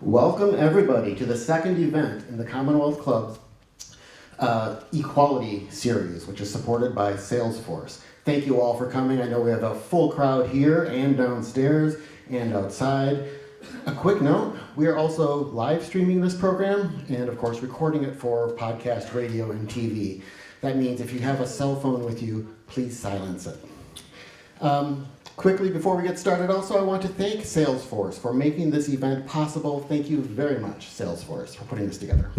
Welcome everybody to the second event in the Commonwealth Club's Equality Series, which is supported by Salesforce. Thank you all for coming. I know we have a full crowd here and downstairs and outside. A quick note, we are also live streaming this program and of course recording it for podcast, radio, and TV. That means if you have a cell phone with you, please silence it. Quickly, before we get started, also I want to thank Salesforce for making this event possible. Thank you very much, Salesforce, for putting this together.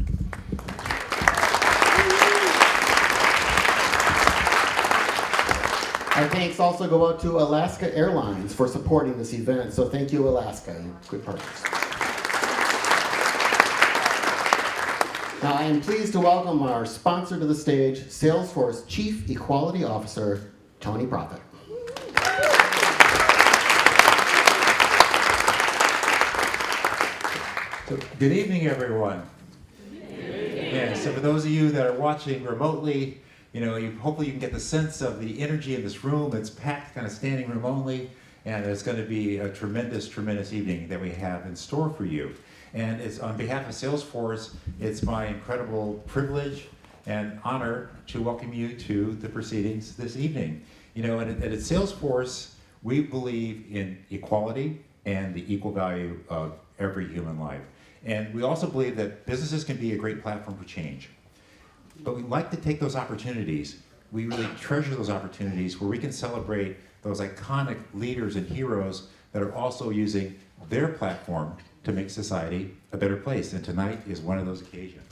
Our thanks also go out to Alaska Airlines for supporting this event. So thank you, Alaska, and good partners. Now I am pleased to welcome our sponsor to the stage, Salesforce Chief Equality Officer, Tony Proffitt. So, good evening, everyone. Yeah, so for those of you that are watching remotely, hopefully you can get the sense of the energy in this room. It's packed, kind of standing room only, and it's going to be a tremendous, tremendous evening that we have in store for you. And it's on behalf of Salesforce, it's my incredible privilege and honor to welcome you to the proceedings this evening. And at Salesforce, we believe in equality and the equal value of every human life. And we also believe that businesses can be a great platform for change. But we like to take those opportunities. We really treasure those opportunities where we can celebrate those iconic leaders and heroes that are also using their platform to make society a better place. And tonight is one of those occasions.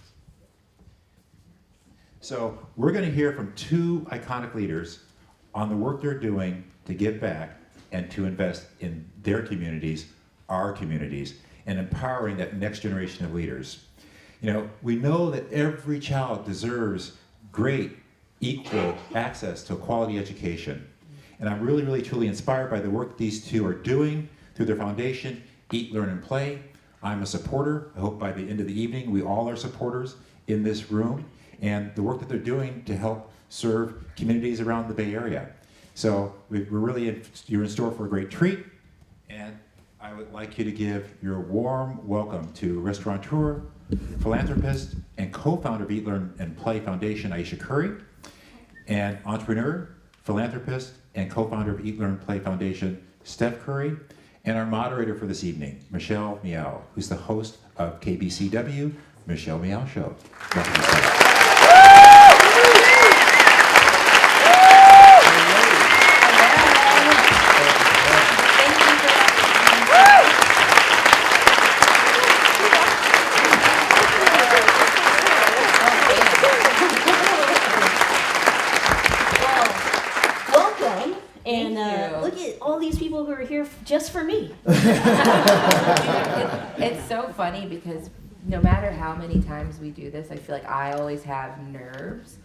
So we're going to hear from two iconic leaders on the work they're doing to give back and to invest in their communities, our communities, and empowering that next generation of leaders. We know that every child deserves great, equal access to a quality education. And I'm really, really, truly inspired by the work these two are doing through their foundation, Eat, Learn, and Play. I'm a supporter. I hope by the end of the evening, we all are supporters in this room, and the work that they're doing to help serve communities around the Bay Area. So you're in store for a great treat, and I would like you to give your warm welcome to restaurateur, philanthropist, and co-founder of Eat, Learn, and Play Foundation, Aisha Curry, and entrepreneur, philanthropist, and co-founder of Eat, Learn, Play Foundation, Steph Curry, and our moderator for this evening, Michelle Meow, who's the host of KBCW, Michelle Meow Show. Welcome, Michelle. Who are here just for me. It's so funny because no matter how many times we do this, I feel like I always have nerves.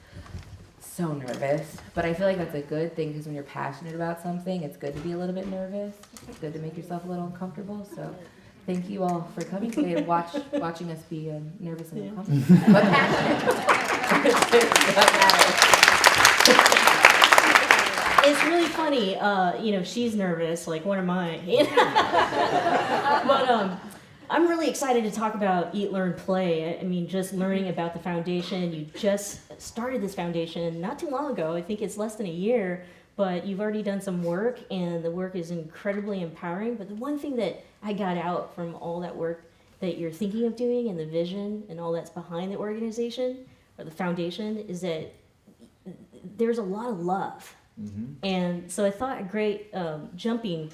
So nervous. But I feel like that's a good thing because when you're passionate about something, it's good to be a little bit nervous. It's good to make yourself a little uncomfortable. So thank you all for coming today and watching us be nervous and uncomfortable. But passionate. It's really funny, she's nervous, like, what am I? But I'm really excited to talk about Eat, Learn, Play. I mean, just learning about the foundation. You just started this foundation not too long ago. I think it's less than a year, but you've already done some work, and the work is incredibly empowering. But the one thing that I got out from all that work that you're thinking of doing, and the vision and all that's behind the organization or the foundation, is that there's a lot of love. And so I thought a great jumping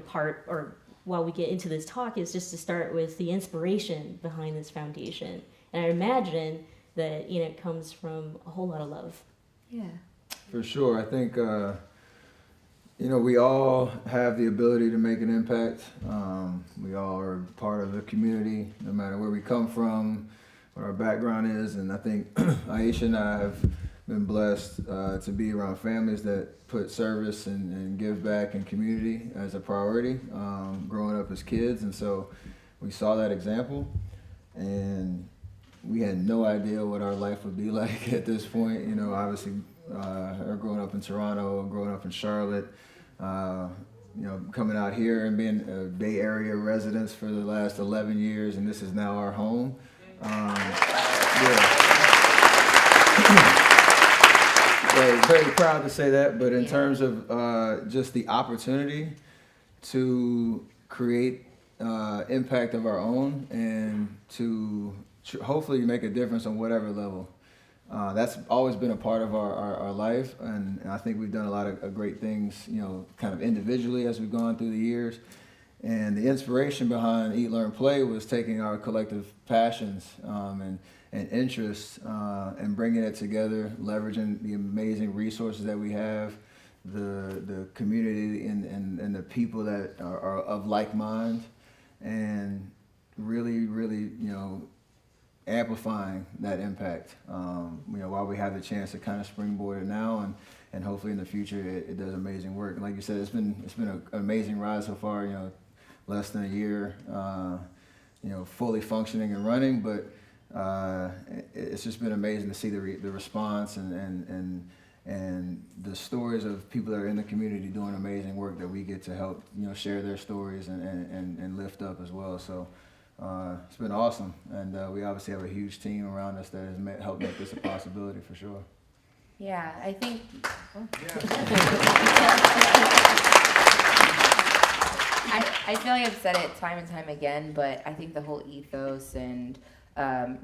part, or while we get into this talk, is just to start with the inspiration behind this foundation. And I imagine that it comes from a whole lot of love. Yeah. For sure. I think, we all have the ability to make an impact. We all are part of the community, no matter where we come from, what our background is. And I think Aisha and I have been blessed to be around families that put service and give back and community as a priority growing up as kids. And so we saw that example, and we had no idea what our life would be like at this point. Obviously, growing up in Toronto, growing up in Charlotte, coming out here and being a Bay Area residents for the last 11 years, and this is now our home. Very proud to say that, but in terms of just the opportunity to create impact of our own and to hopefully make a difference on whatever level. That's always been a part of our life, and I think we've done a lot of great things, kind of individually as we've gone through the years. And the inspiration behind Eat, Learn, Play was taking our collective passions and interests and bringing it together, leveraging the amazing resources that we have, the community and the people that are of like mind, and really, amplifying that impact. While we have the chance to kind of springboard it now, and hopefully in the future it does amazing work. And like you said, it's been an amazing ride so far. Less than a year, fully functioning and running, but it's just been amazing to see the response and the stories of people that are in the community doing amazing work that we get to help share their stories and lift up as well. So it's been awesome, and we obviously have a huge team around us that has helped make this a possibility for sure. Yeah, I think. I feel like I've said it time and time again, but I think the whole ethos and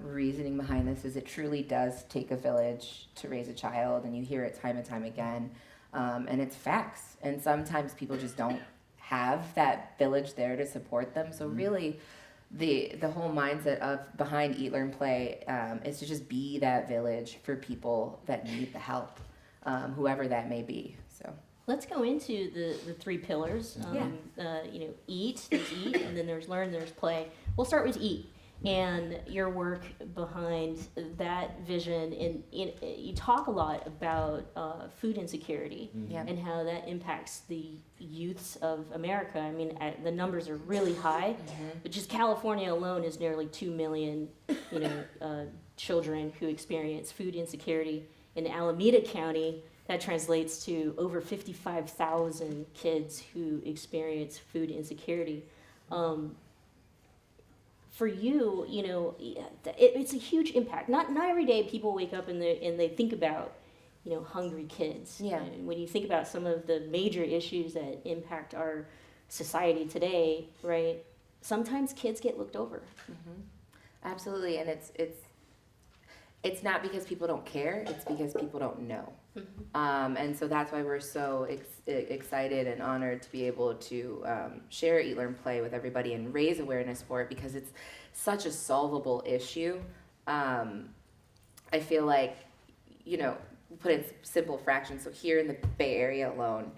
reasoning behind this is it truly does take a village to raise a child, and you hear it time and time again, and it's facts. And sometimes people just don't have that village there to support them. So really, the whole mindset of behind Eat, Learn, Play is to just be that village for people that need the help, whoever that may be. So. Let's go into the three pillars. Eat, there's eat, and then there's learn, there's play. We'll start with eat, and your work behind that vision. And you talk a lot about food insecurity and how that impacts the youths of America. I mean, the numbers are really high, but just California alone is nearly 2 million, children who experience food insecurity. In Alameda County, that translates to over 55,000 kids who experience food insecurity. For you, it's a huge impact. Not every day people wake up and they think about, hungry kids. Yeah. And when you think about some of the major issues that impact our society today, right? Sometimes kids get looked over. Mm-hmm. Absolutely, and it's not because people don't care, it's because people don't know. And so that's why we're so excited and honored to be able to share Eat, Learn, Play with everybody and raise awareness for it, because it's such a solvable issue. I feel like, put in simple fractions. So here in the Bay Area alone,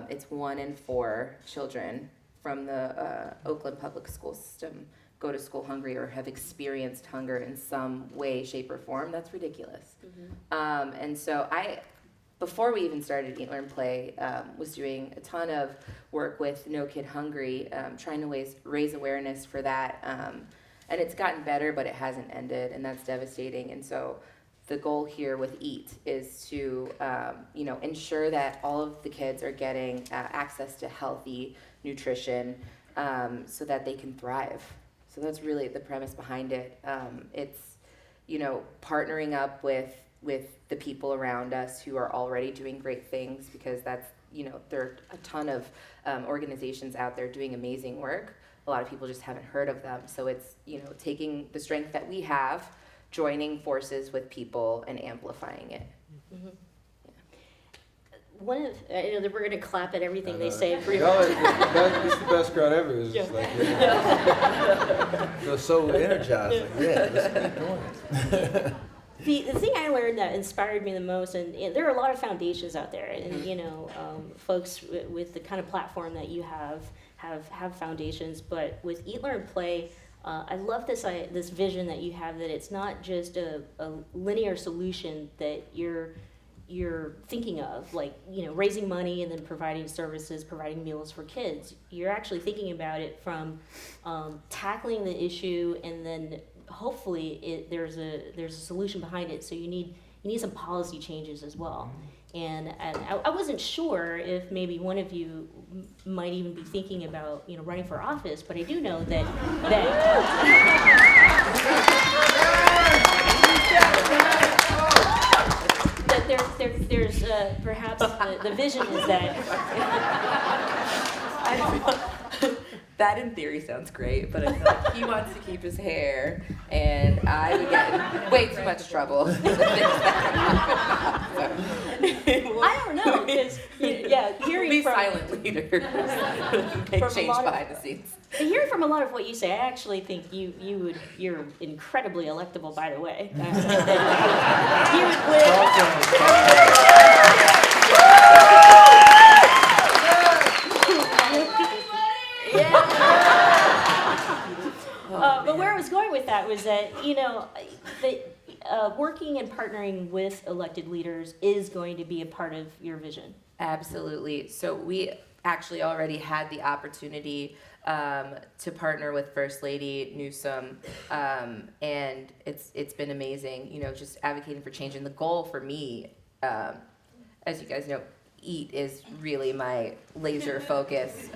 it's 1 in 4 children from the Oakland public school system go to school hungry or have experienced hunger in some way, shape, or form. That's ridiculous. And so before we even started Eat, Learn, Play, was doing a ton of work with No Kid Hungry, trying to raise awareness for that. And it's gotten better, but it hasn't ended, and that's devastating. And so the goal here with Eat is to, ensure that all of the kids are getting access to healthy nutrition so that they can thrive. So that's really the premise behind it. It's, partnering up with with the people around us who are already doing great things, because that's, there are a ton of organizations out there doing amazing work. A lot of people just haven't heard of them. So it's, taking the strength that we have, joining forces with people and amplifying it. Mhm. One of, I know that we're going to clap at everything they say. Y'all this is the best crowd ever. It's just like, feel so energized. Like, yeah, let's keep doing it. The thing I learned that inspired me the most, and there are a lot of foundations out there, and folks with the kind of platform that you have foundations, but with Eat, Learn, Play, I love this vision that you have, that it's not just a linear solution that you're thinking of, like, raising money and then providing services, providing meals for kids. You're actually thinking about it from tackling the issue, and then hopefully there's a solution behind it. So you need some policy changes as well. And I wasn't sure if maybe one of you might even be thinking about running for office, but I do know that there's perhaps the vision is that That in theory sounds great, but I feel like he wants to keep his hair, and I would get in way too much trouble. with the things that happen. I don't know, because hearing Be from silent leaders. They From a change lot of- behind the scenes. hearing from a lot of what you say, I actually think you're incredibly electable. By the way, I think but where I was going with that was that working and partnering with elected leaders is going to be a part of your vision. Absolutely. So we actually already had the opportunity to partner with First Lady Newsom, and it's been amazing. Just advocating for change. And the goal for me, as you guys know, EAT is really my laser focus,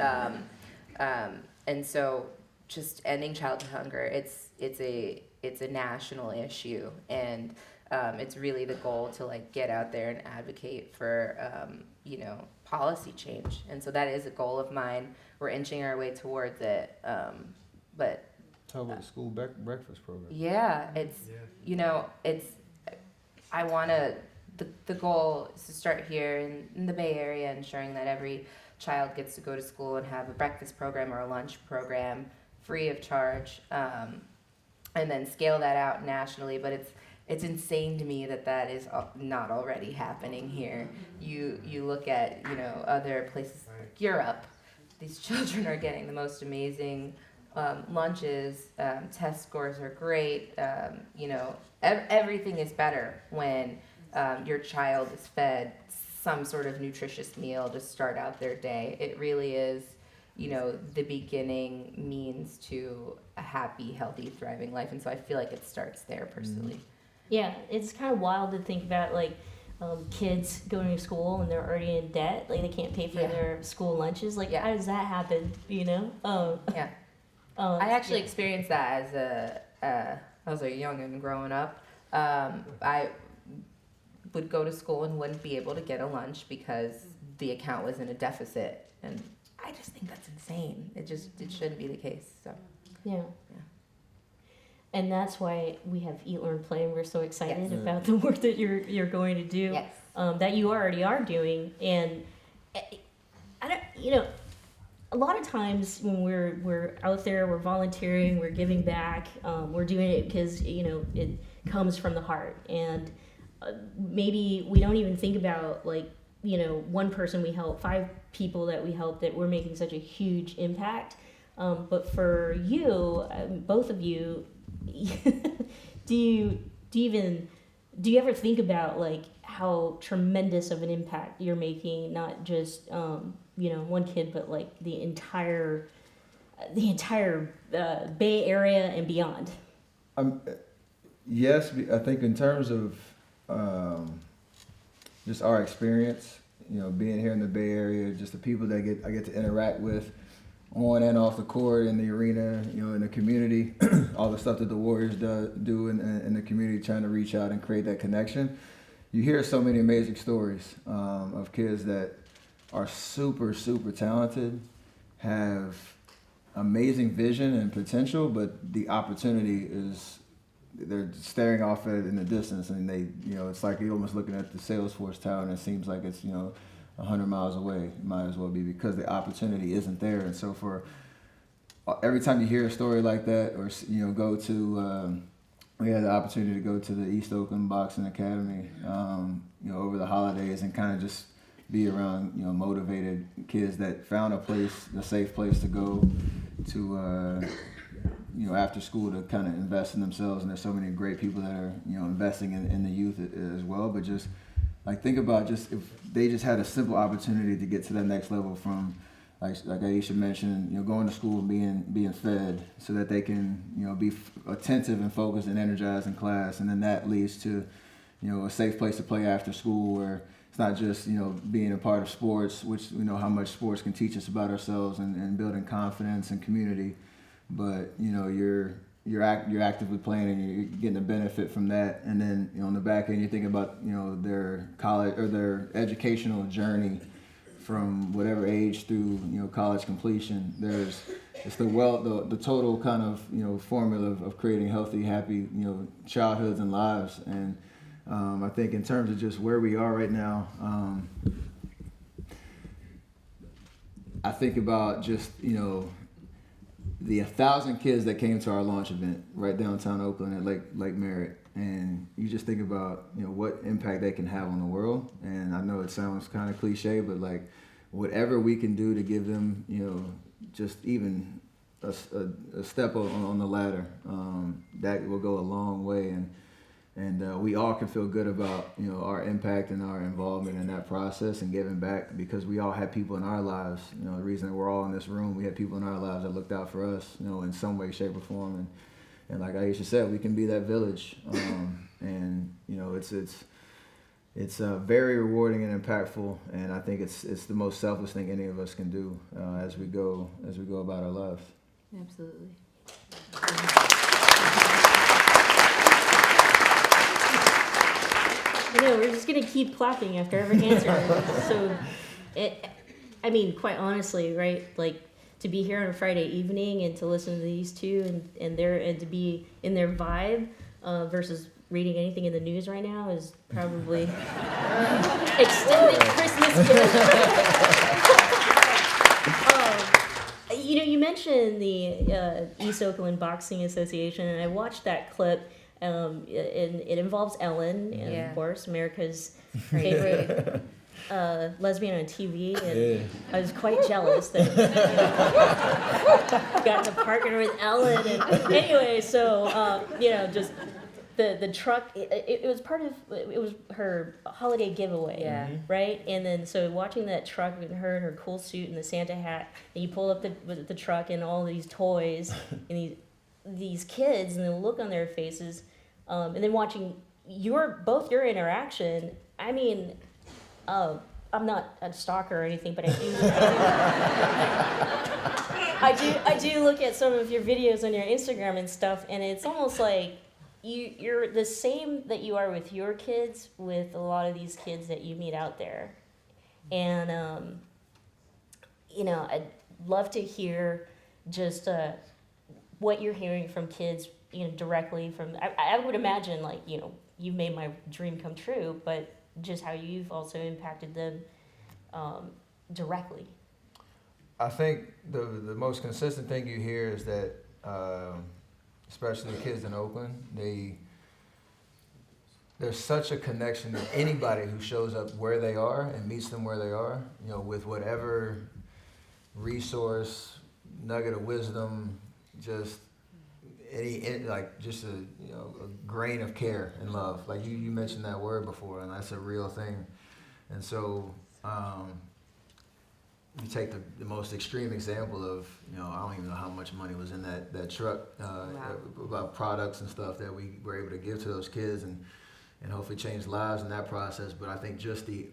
and so just ending childhood hunger. It's a national issue, and it's really the goal to get out there and advocate for policy change. And so that is a goal of mine. We're inching our way towards it, but Talk about the school breakfast program. yeah, I want to. The goal is to start here in the Bay Area, ensuring that every child gets to go to school and have a breakfast program or a lunch program free of charge, and then scale that out nationally. But it's insane to me that is not already happening here. You look at other places like Europe. These children are getting the most amazing lunches. Test scores are great. Everything is better when your child is fed some sort of nutritious meal to start out their day. It really is, the beginning means to a happy, healthy, thriving life. And so I feel like it starts there personally. Yeah, it's kind of wild to think about kids going to school and they're already in debt. They can't pay for their school lunches. How does that happen? Yeah. I actually experienced that as I was a youngin' growing up. I would go to school and wouldn't be able to get a lunch because the account was in a deficit, and I just think that's insane. It shouldn't be the case. So Yeah. And that's why we have Eat, Learn, Play, and we're so excited about the work that you're going to do, yes. that you already are doing. And I don't, a lot of times when we're out there, we're volunteering, we're giving back, we're doing it because it comes from the heart. And maybe we don't even think about one person we help, 5 people that we help, that we're making such a huge impact. But for you, both of you, do you ever think about how tremendous of an impact you're making, not just one kid, but the entire Bay Area and beyond? Yes, I think in terms of just our experience, being here in the Bay Area, just the people that I get to interact with on and off the court, in the arena, in the community, all the stuff that the Warriors do in the community, trying to reach out and create that connection. you hear so many amazing stories of kids that are super, super talented, have amazing vision and potential, but the opportunity is, they're staring off at it in the distance, and they, it's like you're almost looking at the Salesforce Tower, and it seems like it's, 100 miles away. It might as well be, because the opportunity isn't there. And so for every time you hear a story like that, or go to, we had the opportunity to go to the East Oakland Boxing Academy, over the holidays, and kind of just be around, motivated kids that found a safe place to go to, after school, to kind of invest in themselves. And there's so many great people that are, investing in the youth as well. But just think about just if they just had a simple opportunity to get to that next level, from like Aisha mentioned, going to school and being fed, so that they can, be attentive and focused and energized in class. And then that leads to, a safe place to play after school, where it's not just, being a part of sports, which we know how much sports can teach us about ourselves and building confidence and community, but, you're actively playing and you're getting a benefit from that. And then, on the back end, you think about, their college or their educational journey from whatever age through, college completion. It's the total kind of, formula of creating healthy, happy, childhoods and lives. And I think in terms of just where we are right now, I think about just, the 1,000 kids that came to our launch event right downtown Oakland at Lake Merritt, and you just think about what impact they can have on the world. And I know it sounds kind of cliche, but whatever we can do to give them just even a step on the ladder, that will go a long way. And we all can feel good about our impact and our involvement in that process and giving back, because we all had people in our lives. The reason that we're all in this room, we had people in our lives that looked out for us, in some way, shape, or form. And like Aisha said, we can be that village. And it's very rewarding and impactful. And I think it's the most selfless thing any of us can do as we go about our lives. Absolutely. We're just gonna keep clapping after every answer. So, quite honestly, right? To be here on a Friday evening and to listen to these two and to be in their vibe versus reading anything in the news right now is probably extended Christmas gift. You mentioned the East Oakland Boxing Association, and I watched that clip. And it involves Ellen, and of course, America's favorite lesbian on TV. And I was quite jealous that got to partner with Ellen. And anyway, so just the truck. It was it was her holiday giveaway, right? And then so watching that truck with her in her cool suit and the Santa hat, and you pull up the truck and all these toys and these kids and the look on their faces. And then watching both your interaction. I'm not a stalker or anything, but I do look at some of your videos on your Instagram and stuff, and it's almost like you're the same that you are with your kids with a lot of these kids that you meet out there. And I'd love to hear just what you're hearing from kids, directly from. I would imagine you've made my dream come true, but just how you've also impacted them directly. I think the most consistent thing you hear is that, especially the kids in Oakland, there's such a connection to anybody who shows up where they are and meets them where they are, with whatever resource, nugget of wisdom, just just a grain of care and love. Like you mentioned that word before, and that's a real thing. And so you take the most extreme example of, I don't even know how much money was in that truck, about products and stuff that we were able to give to those kids and hopefully change lives in that process. But I think just the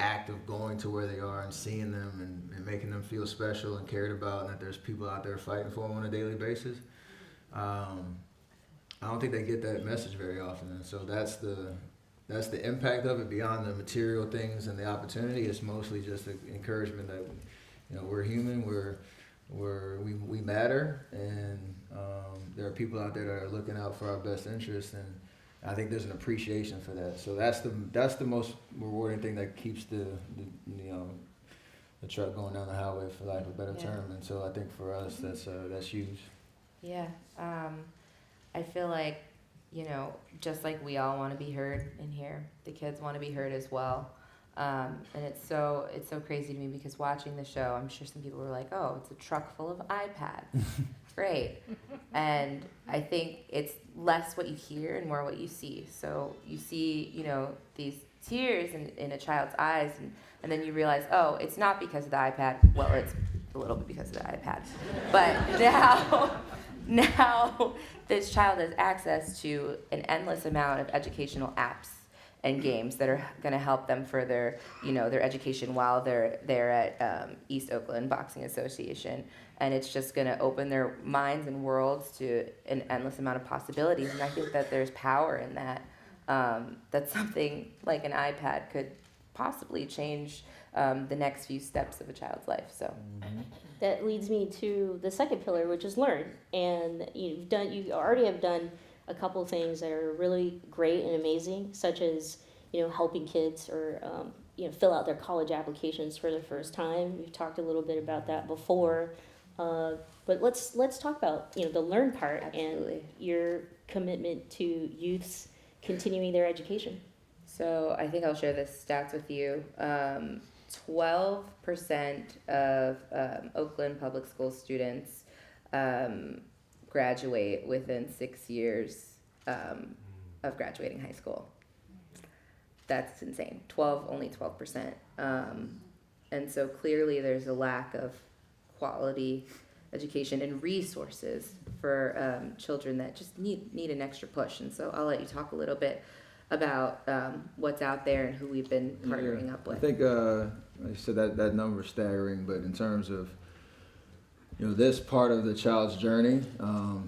act of going to where they are and seeing them and making them feel special and cared about, and that there's people out there fighting for them on a daily basis. I don't think they get that message very often, and so that's that's the impact of it beyond the material things and the opportunity. It's mostly just an encouragement that, you know, we're human, we matter, and there are people out there that are looking out for our best interests, and I think there's an appreciation for that. So that's the most rewarding thing that keeps the truck going down the highway, for lack of a better term. And so I think for us that's huge. Yeah, I feel like, you know, just like we all want to be heard in here, the kids want to be heard as well. And it's so crazy to me because watching the show, I'm sure some people were like, "Oh, it's a truck full of iPads." Great. And I think it's less what you hear and more what you see. So you see, you know, these tears in a child's eyes, and then you realize, oh, it's not because of the iPad. Well, it's a little bit because of the iPad. But now this child has access to an endless amount of educational apps and games that are going to help them further, you know, their education while they're at East Oakland Boxing Association. And it's just going to open their minds and worlds to an endless amount of possibilities. And I think that there's power in that. That something like an iPad could possibly change the next few steps of a child's life. So That leads me to the second pillar, which is learn. And you already have done a couple things that are really great and amazing, such as, you know, helping kids or you know, fill out their college applications for the first time. We've talked a little bit about that before, but let's talk about, you know, the learn part. Absolutely. And your commitment to youths continuing their education. So I think I'll share the stats with you. 12% of Oakland Public School students graduate within 6 years of graduating high school. That's insane. Only 12%. And so clearly there's a lack of quality education and resources for children that just need an extra push. And so I'll let you talk a little bit about what's out there and who we've been partnering up with. I think, like I said, that number is staggering, but in terms of, you know, this part of the child's journey,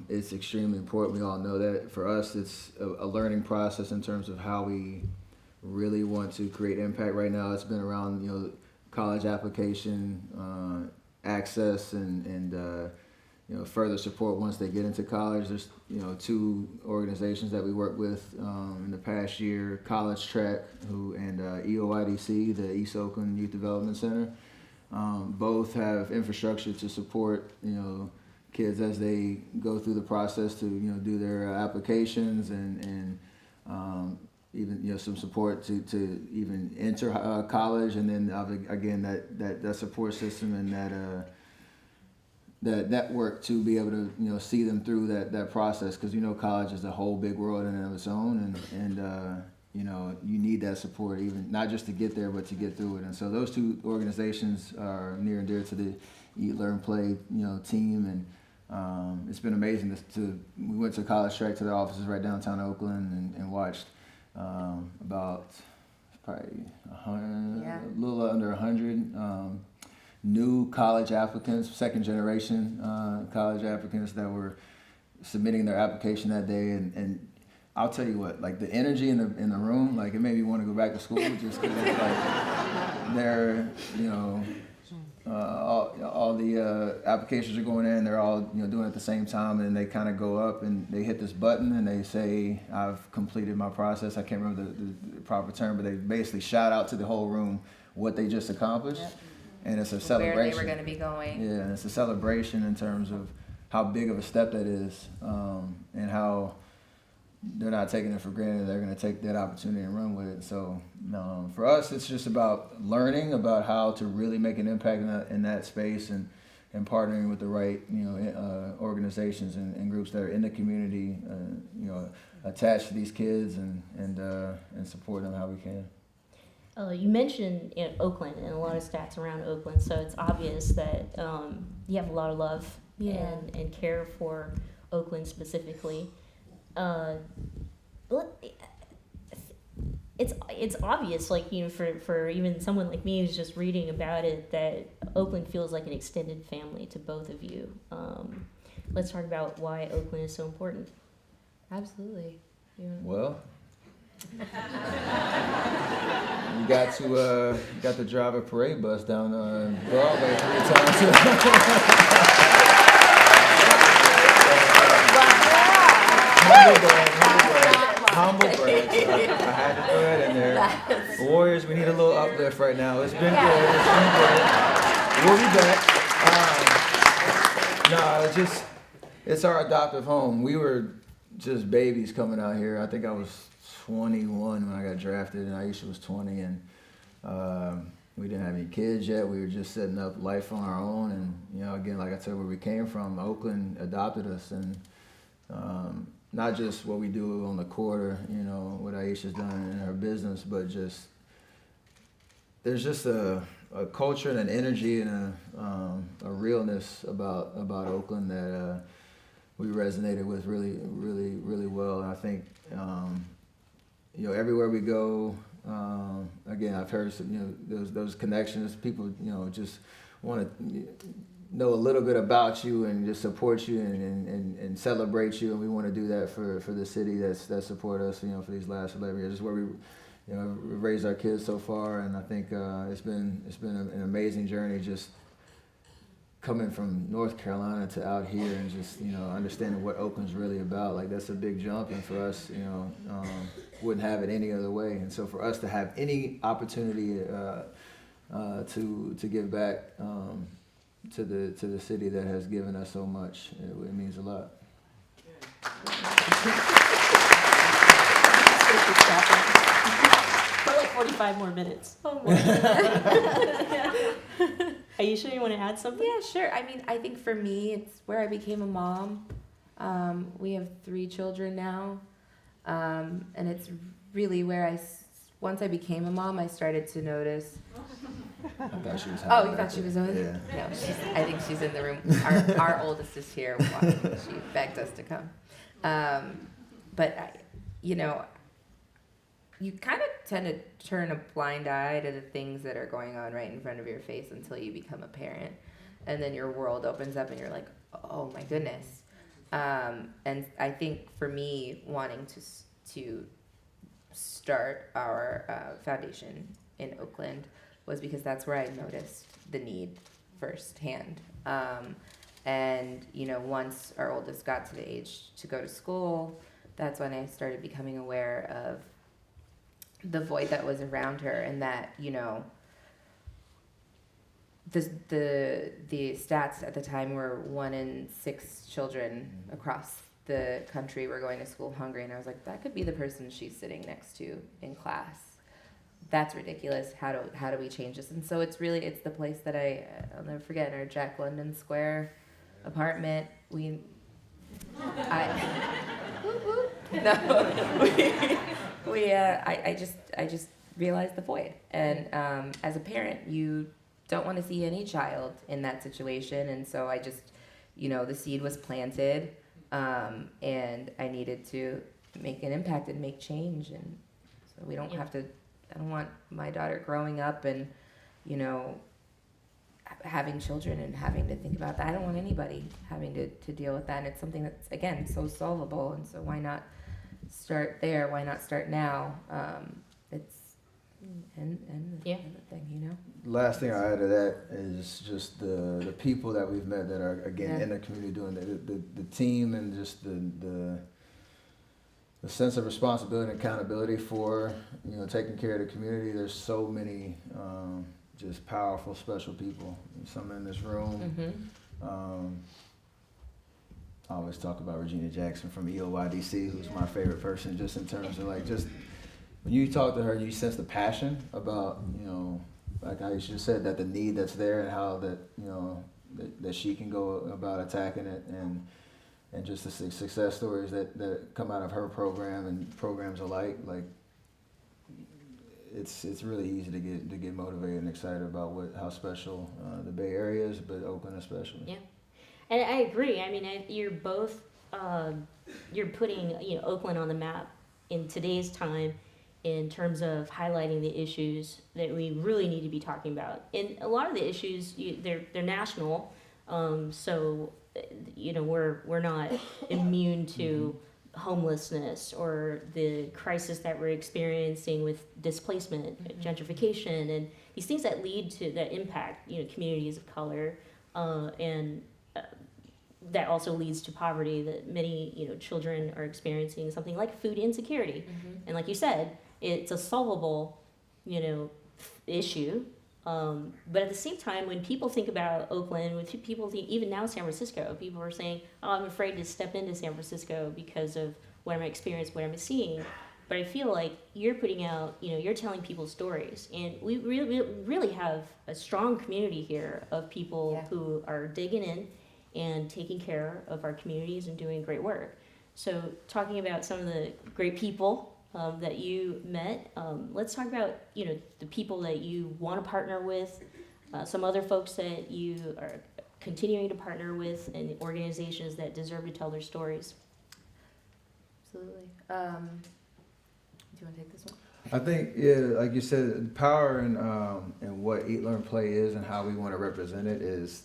it's extremely important. We all know that. For us, it's a learning process in terms of how we really want to create impact. Right now, it's been around, you know, college application, access, and you know, further support once they get into college. There's, you know, 2 organizations that we work with in the past year, College Track and EOIDC, the East Oakland Youth Development Center. Both have infrastructure to support, you know, kids as they go through the process to, you know, do their applications and even, you know, some support to even enter college, and then again that support system and that network to be able to, you know, see them through that process, because, you know, college is a whole big world in and of its own, and you know, you need that support, even not just to get there but to get through it. And so those 2 organizations are near and dear to the Eat, Learn, Play, you know, team, and it's been amazing we went to College Track, to their offices right downtown Oakland, and watched about probably a little under 100 new college applicants, second generation college applicants that were submitting their application that day, and I'll tell you what, like the energy in the room, like it made me want to go back to school, just because like they're, you know, all the applications are going in, they're all, you know, doing it at the same time, and they kind of go up and they hit this button and they say, "I've completed my process." I can't remember the proper term, but they basically shout out to the whole room what they just accomplished. Yep. And it's a celebration. Where they were going to be going. Yeah, and it's a celebration in terms of how big of a step that is, and how they're not taking it for granted. They're going to take that opportunity and run with it. So for us, it's just about learning about how to really make an impact in that space, and partnering with the right, you know, organizations and groups that are in the community, you know, attached to these kids, and support them how we can. You mentioned, you know, Oakland and a lot of stats around Oakland, so it's obvious that you have a lot of love and care for Oakland specifically. It's obvious, like, you know, for even someone like me who's just reading about it, that Oakland feels like an extended family to both of you. Let's talk about why Oakland is so important. Absolutely. Well, You got to drive a parade bus down Broadway 3 times. Humble brag. I had to throw that in there. Warriors, we need a little uplift right now. It's been good. We'll be back. It's our adoptive home. We were just babies coming out here. I think I was 21 when I got drafted, and Aisha was 20, and we didn't have any kids yet. We were just setting up life on our own, and again, like I said, where we came from, Oakland adopted us, and not just what we do on the court or what Aisha's done in her business, but just there's just a culture and an energy and a realness about Oakland that we resonated with really, really, really well. And I think everywhere we go, again, I've heard some, those connections. People just want to know a little bit about you and just support you and celebrate you, and we want to do that for the city that support us for these last 11 years. This is where we raised our kids so far, and I think it's been an amazing journey just coming from North Carolina to out here and just understanding what Oakland's really about. Like, that's a big jump, and for us wouldn't have it any other way. And so for us to have any opportunity to give back to the city that has given us so much, it means a lot. For like 45 more minutes. Are you sure you want to add something? Yeah, sure. I mean, I think for me, it's where I became a mom. We have 3 children now, and it's really where once I became a mom, I started to notice. I thought she was happy. Oh, you thought she was over there? Yeah. No, I think she's in the room. Our oldest is here. She begged us to come. But you kind of tend to turn a blind eye to the things that are going on right in front of your face until you become a parent. And then your world opens up and you're like, oh my goodness. And I think for me, wanting to start our foundation in Oakland was because that's where I noticed the need firsthand. And once our oldest got to the age to go to school, that's when I started becoming aware of the void that was around her, and that the stats at the time were 1 in 6 children across the country were going to school hungry, and I was like, that could be the person she's sitting next to in class. That's ridiculous. How do we change this? And so it's the place that I'll never forget, our Jack London Square apartment. I just realized the void, and as a parent, you don't want to see any child in that situation, and so I just, the seed was planted, and I needed to make an impact and make change, and so we don't have to. I don't want my daughter growing up and, having children and having to think about that. I don't want anybody having to deal with that, and it's something that's, again, so solvable, and so why not start there? Why not start now? It's and the thing, Last thing I add to that is just the people that we've met that are, again, in the community doing the team, and just the sense of responsibility and accountability for taking care of the community. There's so many just powerful, special people. Some in this room. I always talk about Regina Jackson from EOYDC, who's my favorite person, just in terms of just when you talk to her, you sense the passion about like I just said, that the need that's there, and how that that she can go about attacking it, and just the success stories that come out of her program and programs alike. Like, it's really easy to get motivated and excited about how special the Bay Area is, but Oakland especially. Yeah, and I agree. I mean, you're both you're putting Oakland on the map in today's time in terms of highlighting the issues that we really need to be talking about. And a lot of the issues they're national, so we're not immune to homelessness or the crisis that we're experiencing with displacement, gentrification, and these things that lead to that impact communities of color, and that also leads to poverty that many children are experiencing, something like food insecurity. And like you said, it's a solvable issue. But at the same time, when people think about Oakland, when people think, even now San Francisco, people are saying, oh, I'm afraid to step into San Francisco because of what I'm experiencing, what I'm seeing. But I feel like you're putting out, you're telling people stories. And we really have a strong community here of people who are digging in and taking care of our communities and doing great work. So talking about some of the great people that you met. Let's talk about the people that you want to partner with, some other folks that you are continuing to partner with, and organizations that deserve to tell their stories. Absolutely. Do you want to take this one? I think, like you said, power and what Eat, Learn, Play is and how we want to represent it is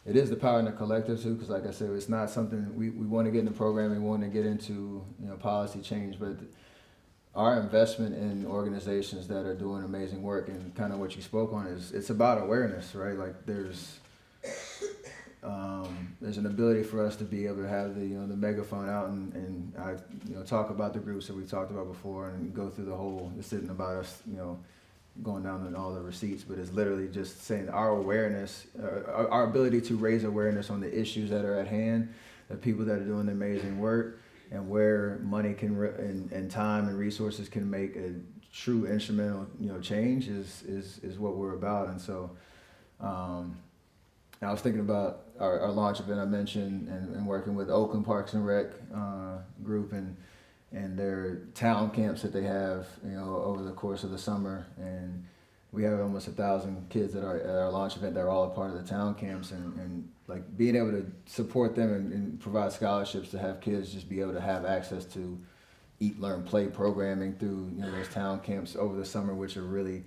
the power in the collective too, because like I said, it's not something we want to get into programming, we want to get into policy change, but our investment in organizations that are doing amazing work and kind of what you spoke on it's about awareness, right? Like there's an ability for us to be able to have the megaphone out and I talk about the groups that we talked about before and go through the whole. This isn't about us going down on all the receipts, but it's literally just saying our awareness, our ability to raise awareness on the issues that are at hand, the people that are doing amazing work, and where money can and time and resources can make a true instrumental change is what we're about. And so I was thinking about our launch event I mentioned and working with Oakland Parks and Rec group and their town camps that they have over the course of the summer, and we have almost 1,000 kids at our launch event that are all a part of the town camps, and like being able to support them and provide scholarships to have kids just be able to have access to Eat, Learn, Play programming through those town camps over the summer, which are really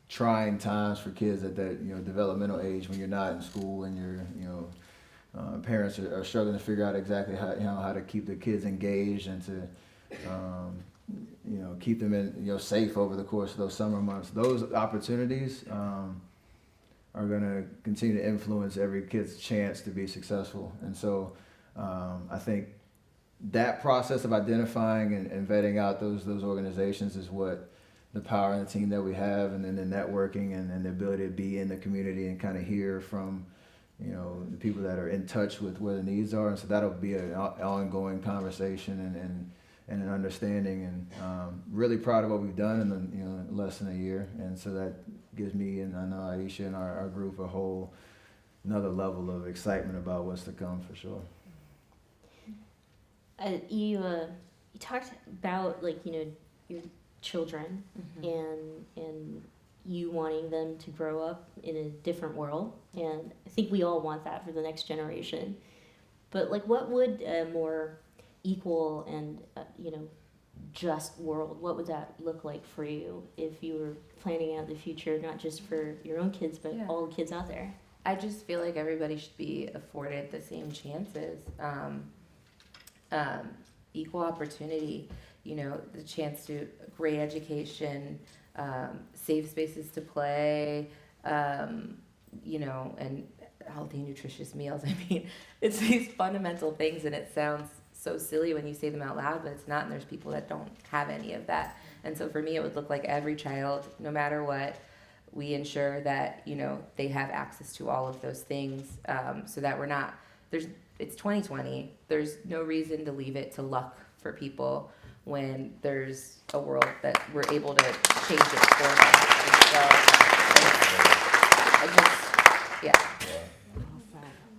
trying times for kids at that developmental age when you're not in school and your parents are struggling to figure out exactly how to keep the kids engaged and to keep them in safe over the course of those summer months. Those opportunities are going to continue to influence every kid's chance to be successful. And so I think that process of identifying and vetting out those organizations is what the power and the team that we have, and then the networking and the ability to be in the community and kind of hear from the people that are in touch with where the needs are. And so that'll be an ongoing conversation and an understanding, and really proud of what we've done in less than a year. And so that gives me, and I know Aisha and our group, another level of excitement about what's to come for sure. You talked about your children and you wanting them to grow up in a different world, and I think we all want that for the next generation. But what would a more equal and just world, what would that look like for you if you were planning out the future, not just for your own kids but all the kids out there? I just feel like everybody should be afforded the same chances, equal opportunity, the chance to great education, safe spaces to play, and healthy, nutritious meals. I mean, it's these fundamental things, and it sounds so silly when you say them out loud, but it's not, and there's people that don't have any of that. And so for me, it would look like every child, no matter what, we ensure that, they have access to all of those things, so that it's 2020. There's no reason to leave it to luck for people when there's a world that we're able to change it for them. And so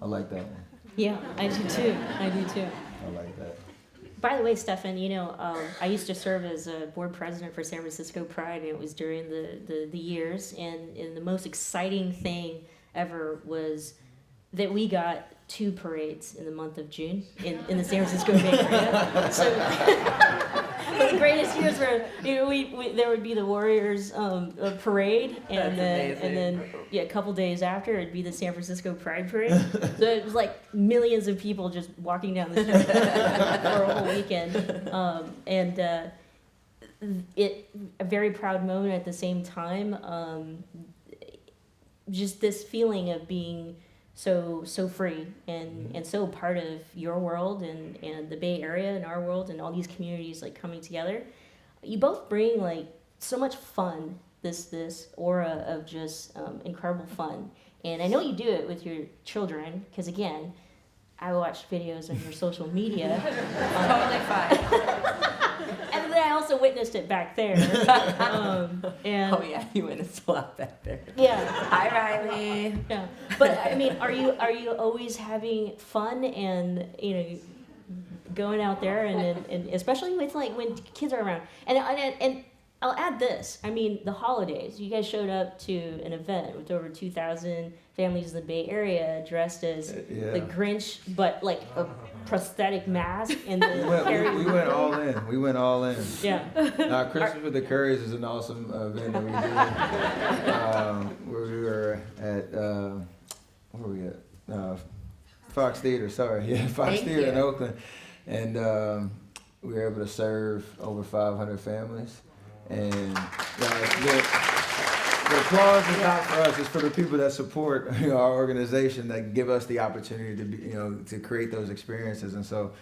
I like that one. Yeah, I do too. I like that. By the way, Stefan, I used to serve as a board president for San Francisco Pride, and it was during the years, and the most exciting thing ever was that we got 2 parades in the month of June in the San Francisco Bay Area. So one of the greatest years where there would be the Warriors parade, and then a couple days after it'd be the San Francisco Pride Parade. So it was like millions of people just walking down the street for a whole weekend, it a very proud moment at the same time. Just this feeling of being so free and so part of your world and the Bay Area and our world and all these communities like coming together. You both bring like so much fun, this aura of just incredible fun. And I know you do it with your children, because again, I watched videos on your social media. Totally fine. And then I also witnessed it back there. And Oh yeah, you witnessed a lot back there. yeah. Hi Riley. Yeah, but I mean, are you always having fun and going out there and especially with like when kids are around and I'll add this. I mean, the holidays. You guys showed up to an event with over 2,000 families in the Bay Area dressed as the Grinch, but like a prosthetic mask in the area. We went all in. We went all in. Yeah. Christmas with the Currys is an awesome event that we did. Where we were at, where were we at? Fox Theater, sorry. Yeah, Fox Theater in Oakland. And we were able to serve over 500 families. And the applause is not for us; it's for the people that support our organization, that give us the opportunity to be, to create those experiences. And so,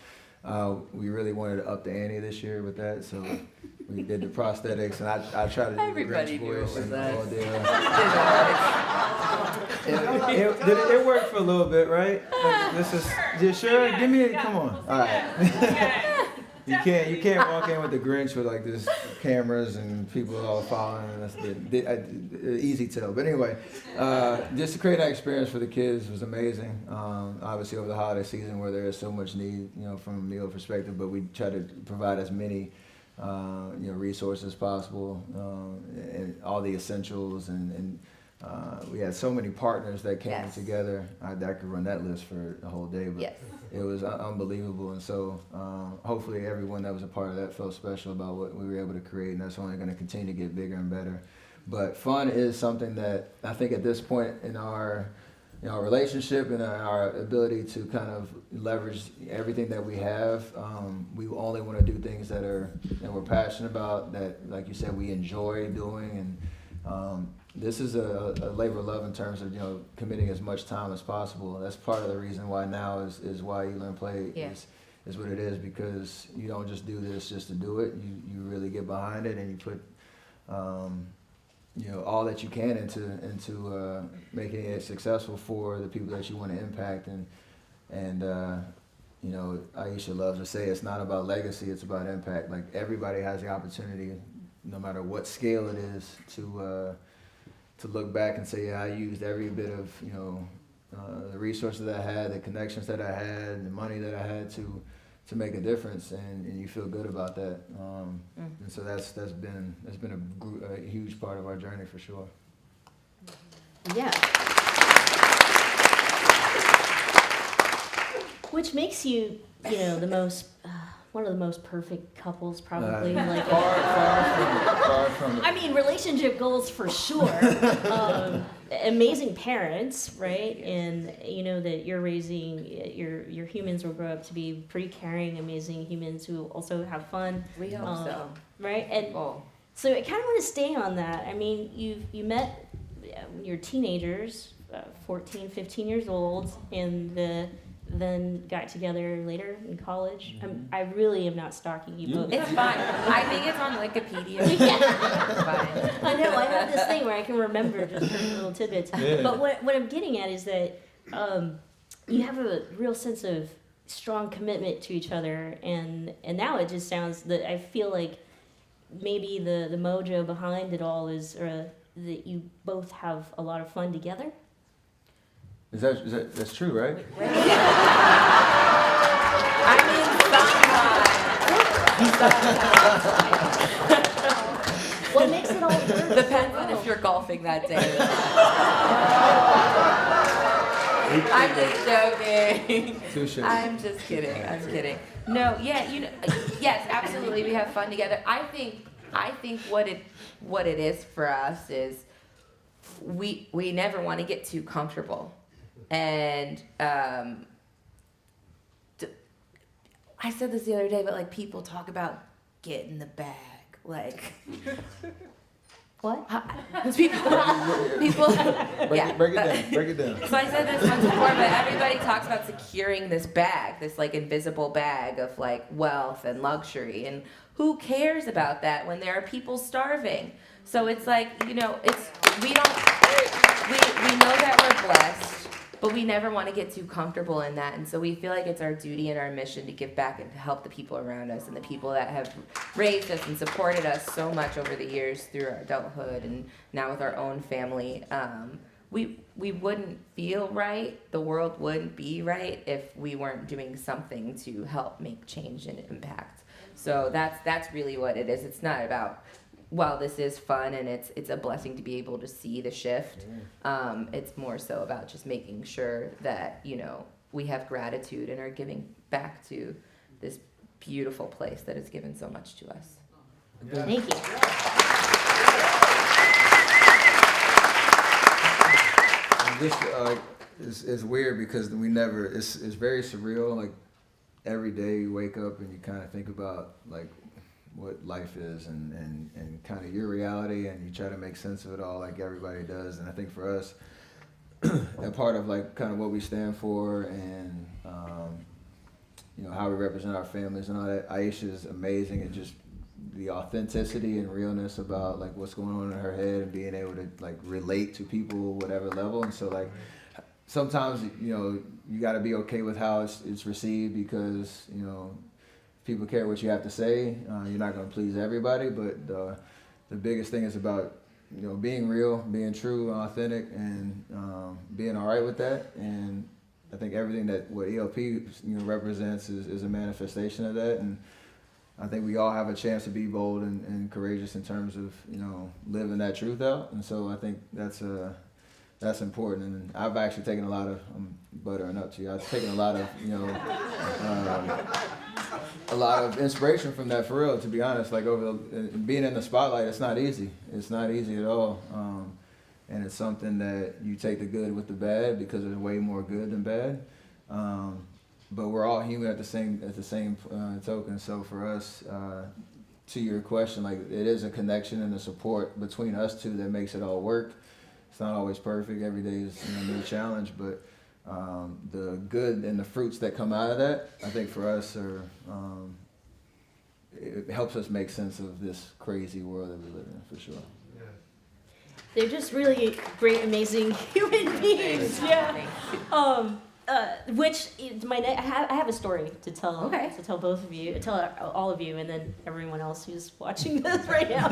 we really wanted to up the ante this year with that. So we did the prosthetics, and I tried to do Everybody the knew Grinch it voice was and us. all the it worked for a little bit, right? This is just sure. Give me come on. All right. You can't walk in with the Grinch with like this cameras and people all following, and that's easy tell. But anyway, just to create that experience for the kids was amazing. Obviously over the holiday season where there is so much need, from a meal perspective, but we try to provide as many resources as possible, and all the essentials, and we had so many partners that came together. I could run that list for a whole day, but it was unbelievable. And so hopefully everyone that was a part of that felt special about what we were able to create, and that's only going to continue to get bigger and better. But fun is something that I think at this point in our relationship and our ability to kind of leverage everything that we have, we only want to do things that we're passionate about, that, like you said, we enjoy doing. And this is a labor of love in terms of committing as much time as possible. That's part of the reason why now is why You Learn Play is what it is, because you don't just do this just to do it. You really get behind it, and you put all that you can into making it successful for the people that you want to impact. And Aisha loves to say it's not about legacy, it's about impact. Like, everybody has the opportunity, no matter what scale it is, to look back and say, I used every bit of the resources that I had, the connections that I had, the money that I had to make a difference, and you feel good about that. And so that's been a huge part of our journey for sure. Yeah. Which makes you, the most, one of the most perfect couples, probably. Far from it. I mean, relationship goals for sure. Amazing parents, right? And that you're raising your humans will grow up to be pretty caring, amazing humans who also have fun. We hope so. Right? And so I kind of want to stay on that. I mean, you met your teenagers, 14, 15 years old, and then got together later in college. I really am not stalking you both. It's fine. I think it's on Wikipedia. It's fine. I know, I have this thing where I can remember just certain little tidbits. Yeah. But what I'm getting at is that you have a real sense of strong commitment to each other, and now it just sounds that I feel like maybe the mojo behind it all is that you both have a lot of fun together. That's true, right? I mean, What makes it all work? depends on if you're golfing that day. I'm just joking. Touche. I'm just kidding. I'm kidding. No, yeah, yes, absolutely. We have fun together. I think what it is for us is we never want to get too comfortable, and I said this the other day, but like people talk about get in the bag, like. What? people, yeah. Break it down. So I said this once before, but everybody talks about securing this bag, this like invisible bag of like wealth and luxury, and who cares about that when there are people starving? So it's like, we know that we're blessed, but we never want to get too comfortable in that, and so we feel like it's our duty and our mission to give back and to help the people around us and the people that have raised us and supported us so much over the years through our adulthood and now with our own family. We wouldn't feel right, the world wouldn't be right if we weren't doing something to help make change and impact. So that's really what it is. It's not about, while this is fun and it's a blessing to be able to see the shift, it's more so about just making sure that, we have gratitude and are giving back to this beautiful place that has given so much to us. Thank you. And this is weird because it's very surreal. Like every day you wake up and you kind of think about like what life is and kind of your reality, and you try to make sense of it all like everybody does. And I think for us, a part of like kind of what we stand for and how we represent our families and all that, Aisha is amazing at just the authenticity and realness about like what's going on in her head and being able to like relate to people whatever level. And so like sometimes you got to be okay with how it's received, because people care what you have to say. You're not going to please everybody, but the biggest thing is about being real, being true, authentic, and being all right with that. And I think everything that what ELP represents is a manifestation of that. And I think we all have a chance to be bold and courageous in terms of living that truth out. And so I think that's important. And I've actually taken a lot of buttering up to you. I've taken a lot of inspiration from that, for real, to be honest. Like being in the spotlight, it's not easy. It's not easy at all. And it's something that you take the good with the bad, because there's way more good than bad. But we're all human at the same token. So for us, to your question, like it is a connection and a support between us two that makes it all work. It's not always perfect. Every day is a new challenge, but the good and the fruits that come out of that, I think for us are, it helps us make sense of this crazy world that we live in, for sure. They're just really great, amazing human beings. Yeah. Which is I have a story to tell. Okay. To tell both of you, tell all of you, and then everyone else who's watching this right now.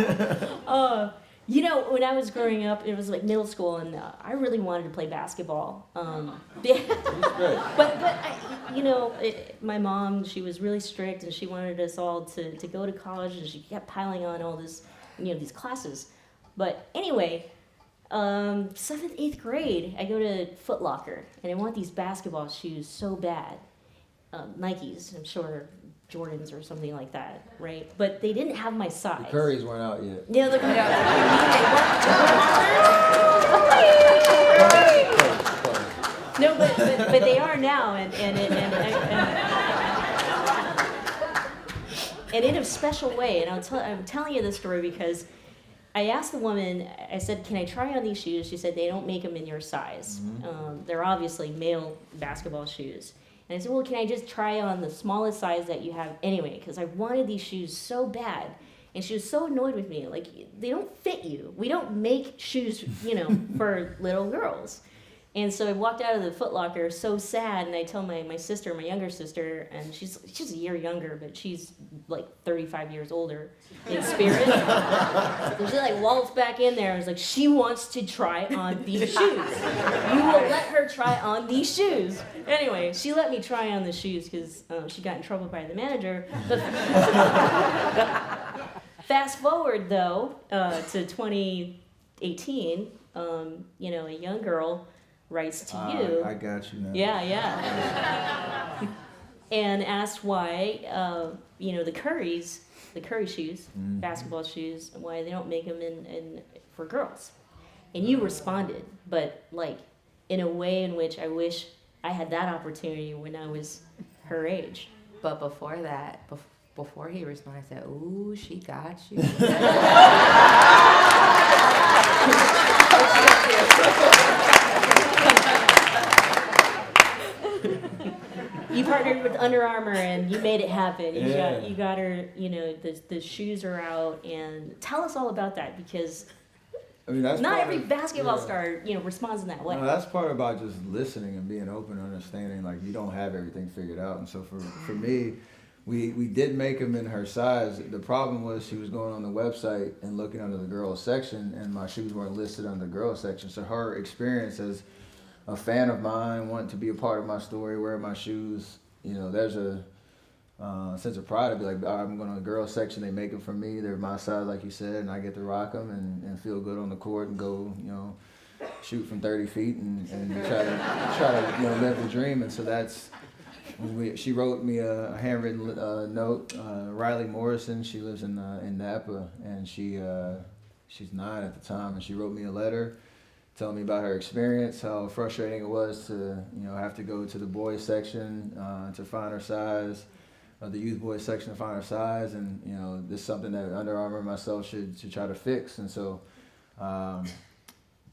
When I was growing up, it was like middle school, and I really wanted to play basketball. My mom, she was really strict, and she wanted us all to go to college, and she kept piling on all this, these classes. But anyway, 7th, 8th grade, I go to Foot Locker, and I want these basketball shoes so bad. Nikes, I'm sure, Jordans or something like that, right? But they didn't have my size. The Currys weren't out yet. Yeah, look at No, but they are now, and in a special way. And I'm telling you this story because I asked the woman, I said, can I try on these shoes? She said, they don't make them in your size. They're obviously male basketball shoes. And I said, well, can I just try on the smallest size that you have anyway? Because I wanted these shoes so bad. And she was so annoyed with me. Like, they don't fit you. We don't make shoes, for little girls. And so I walked out of the Foot Locker so sad, and I tell my sister, my younger sister, and she's a year younger, but she's like 35 years older in spirit. So she like waltzed back in there and was like, she wants to try on these shoes. You will let her try on these shoes. Anyway, she let me try on the shoes because she got in trouble by the manager. But fast forward though to 2018, a young girl writes to you. I got you now. Yeah. And asked why, the Curry shoes, basketball shoes, why they don't make them in for girls. And you responded, but like in a way in which I wish I had that opportunity when I was her age. But before that, before he responded, I said, "Ooh, she got you." You partnered with Under Armour and you made it happen. Yeah. You got her, the shoes are out, and tell us all about that, because I mean, that's not part every of- basketball yeah. star, responds in that way. No, that's part about just listening and being open and understanding. Like, you don't have everything figured out. And so for me, we did make them in her size. The problem was she was going on the website and looking under the girls section, and my shoes weren't listed under the girls section. So her experience as a fan of mine, wanting to be a part of my story, wearing my shoes, there's a sense of pride to be like, I'm going to the girls section, they make them for me, they're my size, like you said, and I get to rock them and feel good on the court and go, shoot from 30 feet and try to live the dream. And so that's she wrote me a handwritten note. Riley Morrison, she lives in Napa, and she's 9 at the time, and she wrote me a letter telling me about her experience, how frustrating it was to have to go to the boys section to find her size, the youth boys section to find her size, and this is something that Under Armour and myself should try to fix. And so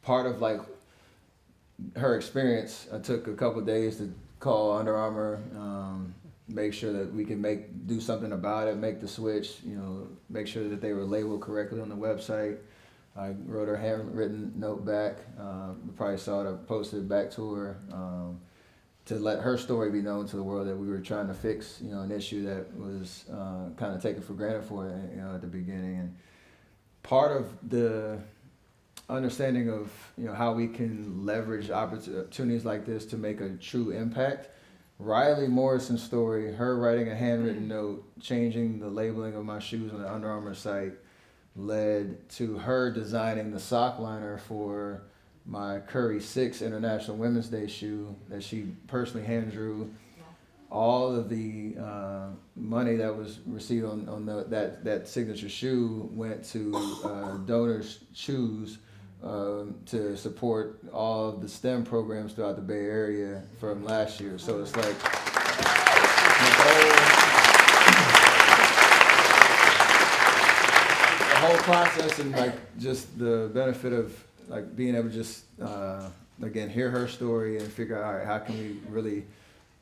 part of like her experience, I took a couple of days to call Under Armour, make sure that we can do something about it, make the switch, make sure that they were labeled correctly on the website. I wrote her handwritten note back. You probably saw it. I posted it back to her to let her story be known to the world, that we were trying to fix, an issue that was kind of taken for granted for her, at the beginning. And part of the understanding of how we can leverage opportunities like this to make a true impact. Riley Morrison's story, her writing a handwritten note, changing the labeling of my shoes on the Under Armour site, led to her designing the sock liner for my Curry 6 International Women's Day shoe that she personally hand drew. All of the money that was received on that signature shoe went to donors' shoes to support all of the STEM programs throughout the Bay Area from last year. So it's like the whole process, and like just the benefit of like being able to just again hear her story and figure out, all right, how can we really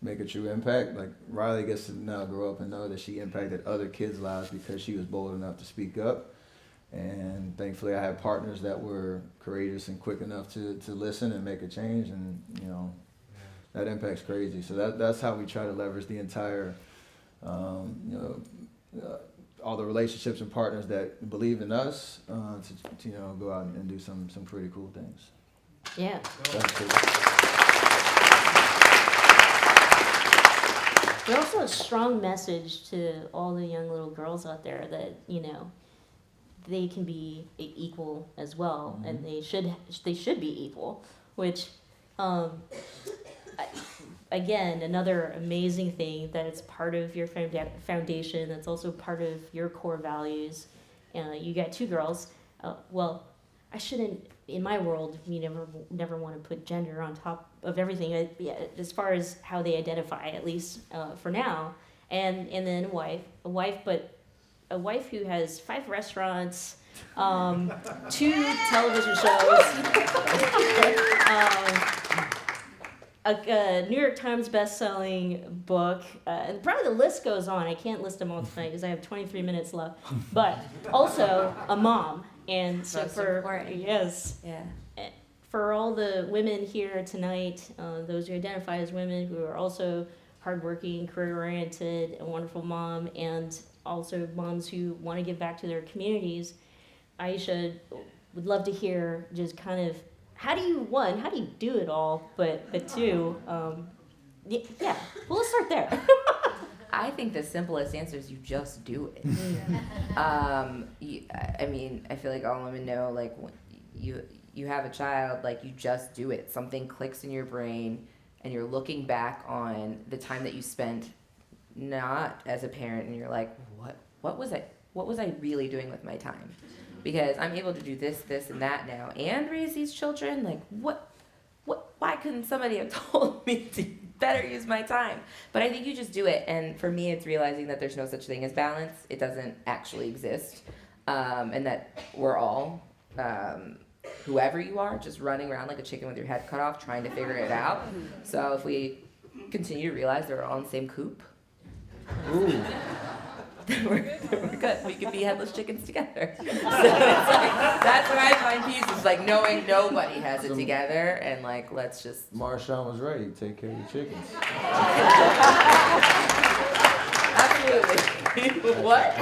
make a true impact. Like Riley gets to now grow up and know that she impacted other kids' lives because she was bold enough to speak up. And thankfully I had partners that were courageous and quick enough to listen and make a change, and that impact's crazy. So that's how we try to leverage the entire all the relationships and partners that believe in us to go out and do some pretty cool things. Yeah. That's cool. But also a strong message to all the young little girls out there that, they can be equal as well, Mm-hmm. and they should be equal, which, again, another amazing thing that it's part of your foundation, that's also part of your core values. You got 2 girls. Well, I shouldn't, in my world, we never want to put gender on top of everything, as far as how they identify, at least for now. And then a wife who has 5 restaurants, 2 television shows, a New York Times best-selling book, and probably the list goes on. I can't list them all tonight because I have 23 minutes left. But also a mom, and so That's for important. yes, Yeah. for all the women here tonight, those who identify as women who are also hardworking, career-oriented, a wonderful mom, and also moms who want to give back to their communities, Aisha would love to hear just kind of how do you do it all, but 2, yeah. Well, let's start there. I think the simplest answer is you just do it. I mean, I feel like all women know, like, you have a child, like you just do it. Something clicks in your brain, and you're looking back on the time that you spent not as a parent, and you're like, what was I really doing with my time? Because I'm able to do this, and that now, and raise these children. Like, why couldn't somebody have told me to better use my time? But I think you just do it. And for me, it's realizing that there's no such thing as balance. It doesn't actually exist. And that we're all, whoever you are, just running around like a chicken with your head cut off, trying to figure it out. So if we continue to realize that we're all in the same coop, Ooh. we're good. We can be headless chickens together. So it's like, that's where I find peace. It's like knowing nobody has it together, and like, let's just. Marshawn was right. You take care of your chickens. Absolutely. What?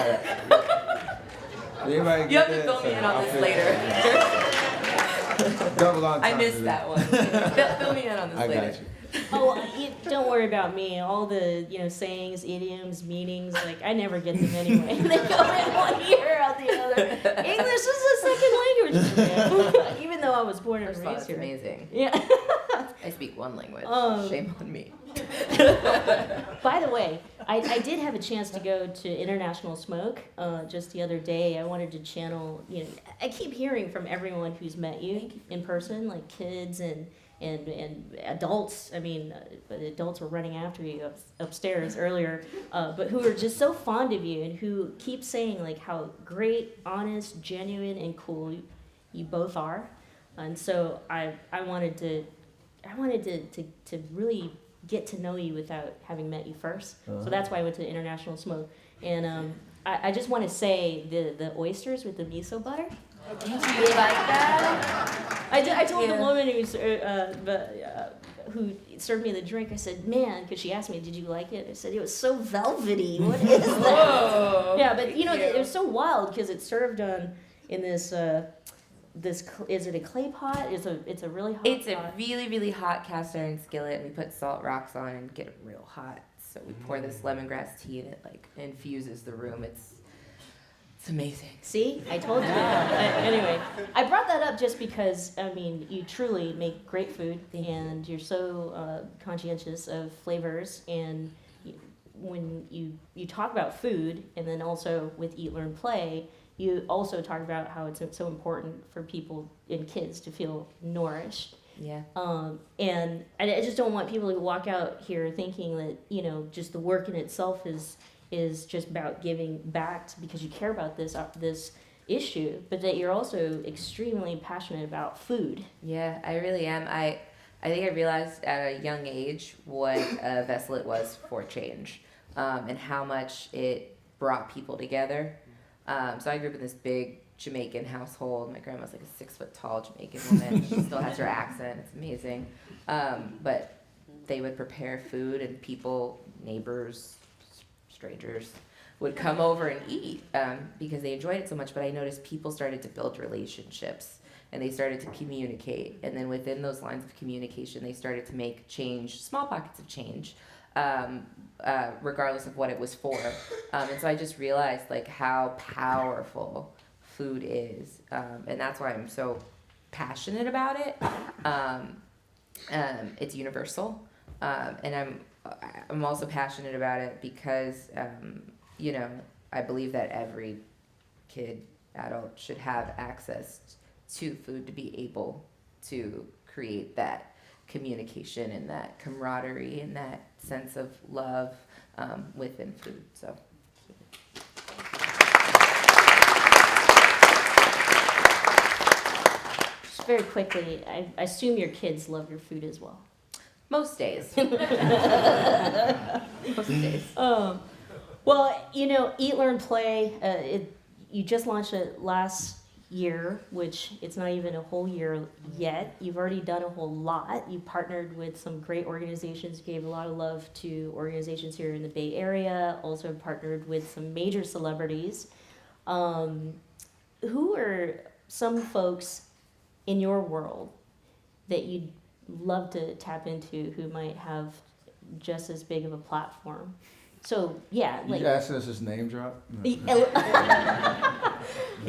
Anybody You have get to that? fill me in on I'll this fill- later. Double on I time missed today. that one. Fill me in on this I later. got you. Don't worry about me. All the sayings, idioms, meanings, like I never get them anyway. They go in one ear out the other. English is a second language for me, even though I was born and First of all, raised that's here. amazing. Yeah. I speak one language. Um, Shame on me. By the way, I did have a chance to go to International Smoke just the other day. I wanted to channel, I keep hearing from everyone who's met you in person, like kids and adults. I mean, adults were running after you upstairs earlier, but who are just so fond of you and who keep saying like how great, honest, genuine, and cool you both are. And so I wanted to really get to know you without having met you first. So that's why I went to International Smoke. And I just want to say the oysters with the miso butter. You like that? I told the Yeah. woman who served me the drink, I said, man, because she asked me, did you like it? I said, it was so velvety. What is that? Whoa. Yeah, but Thank you. it was so wild because it's served in this, is it a clay pot? It's a really hot It's a pot. really, really hot cast iron skillet. We put salt rocks on and get it real hot. So we pour this lemongrass tea and it like infuses the room. It's amazing. See, I told you. Anyway, I brought that up just because, I mean, you truly make great food and you're so conscientious of flavors. And when you talk about food, and then also with Eat, Learn, Play, you also talk about how it's so important for people and kids to feel nourished. Yeah. And I just don't want people to walk out here thinking that, just the work in itself is just about giving back because you care about this issue, but that you're also extremely passionate about food. Yeah, I really am. I think I realized at a young age what a vessel it was for change, and how much it brought people together. So I grew up in this big Jamaican household. My grandma's like a 6 foot tall Jamaican woman. She still has her accent. It's amazing. But they would prepare food, and people, neighbors, strangers, would come over and eat because they enjoyed it so much. But I noticed people started to build relationships, and they started to communicate. And then within those lines of communication, they started to make change, small pockets of change, regardless of what it was for. And so I just realized like how powerful food is, and that's why I'm so passionate about it. It's universal, and I'm also passionate about it because I believe that every kid, adult should have access to food to be able to create that communication and that camaraderie and that sense of love within food. So. Just very quickly, I assume your kids love your food as well. Most days. Most days. Well, Eat, Learn, Play, you just launched it last year, which it's not even a whole year yet. You've already done a whole lot. You partnered with some great organizations, gave a lot of love to organizations here in the Bay Area, also partnered with some major celebrities. Who are some folks in your world that you'd love to tap into who might have just as big of a platform? So, yeah, like... You asking us this name drop? No.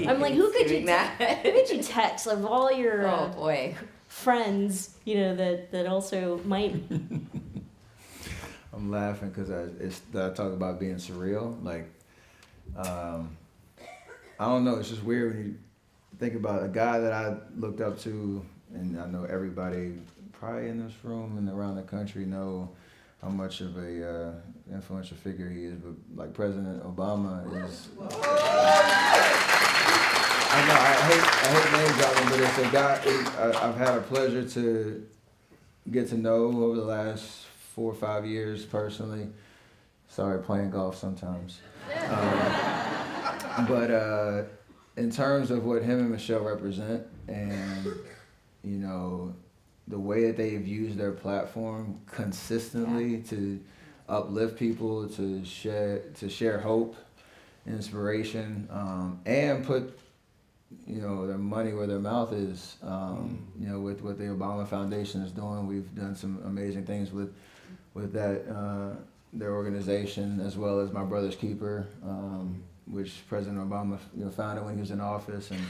I'm like, who could you Doing that? who could you text of all your Oh boy. friends, that also might. I'm laughing because I talk about being surreal. Like, I don't know. It's just weird when you think about a guy that I looked up to, and I know everybody probably in this room and around the country know how much of a influential figure he is. But like President Obama is. I know I hate name dropping, but it's a guy I've had a pleasure to get to know over the last 4 or 5 years personally. Sorry, playing golf sometimes. But in terms of what him and Michelle represent, and the way that they've used their platform consistently to uplift people, to share hope, inspiration, and put their money where their mouth is. With what the Obama Foundation is doing, we've done some amazing things with that their organization, as well as My Brother's Keeper, which President Obama founded when he was in office. And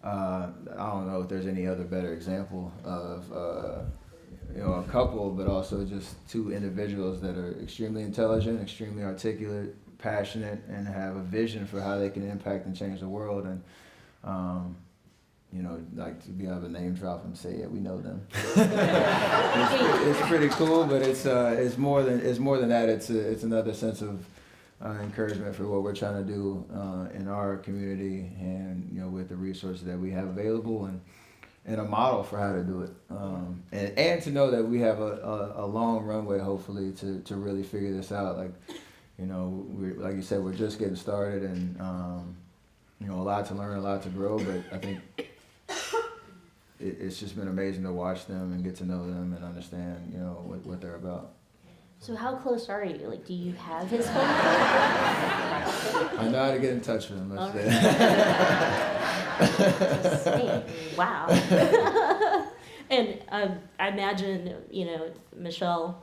I don't know if there's any other better example of a couple, but also just two individuals that are extremely intelligent, extremely articulate, passionate, and have a vision for how they can impact and change the world. And like to be able to name drop and say, yeah, we know them. It's pretty cool, but it's more than that. It's another sense of encouragement for what we're trying to do in our community, and with the resources that we have available, and a model for how to do it, and to know that we have a long runway, hopefully, to really figure this out. Like, like you said, we're just getting started, and a lot to learn, a lot to grow, but I think it's just been amazing to watch them and get to know them and understand, what they're about. So how close are you? Like, do you have his phone? I know how to get in touch with him. Let's say. Just saying. Wow. And I imagine, Michelle,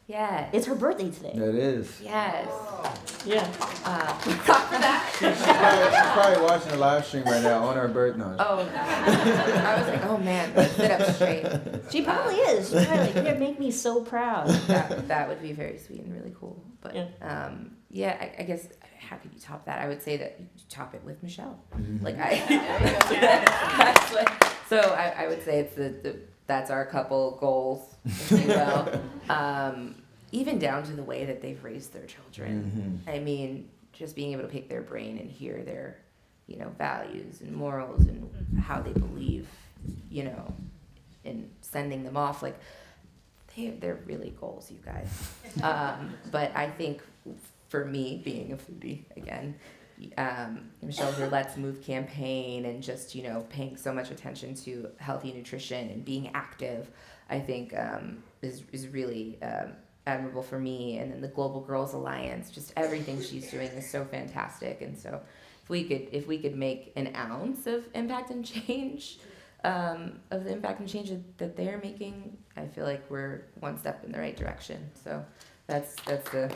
Yeah. it's her birthday today. It is. Yes. Yeah. She's probably watching the live stream right now on her birthday. No, Oh, I was like, oh man, let's sit up straight. She probably is. She's probably like, "You make me so proud." That would be very sweet and really cool. But I guess how could you top that? I would say that you top it with Michelle. Like that's what, so I would say it's that's our couple goals, if you will. Even down to the way that they've raised their children. I mean, just being able to pick their brain and hear their, values and morals and how they believe, in sending them off. Like, they're really goals, you guys. But I think for me, being a foodie again, Michelle's Let's Move campaign, and just paying so much attention to healthy nutrition and being active, I think is really admirable for me. And then the Global Girls Alliance, just everything she's doing is so fantastic. And so if we could make an ounce of impact and change, of the impact and change that they're making, I feel like we're one step in the right direction. So that's the.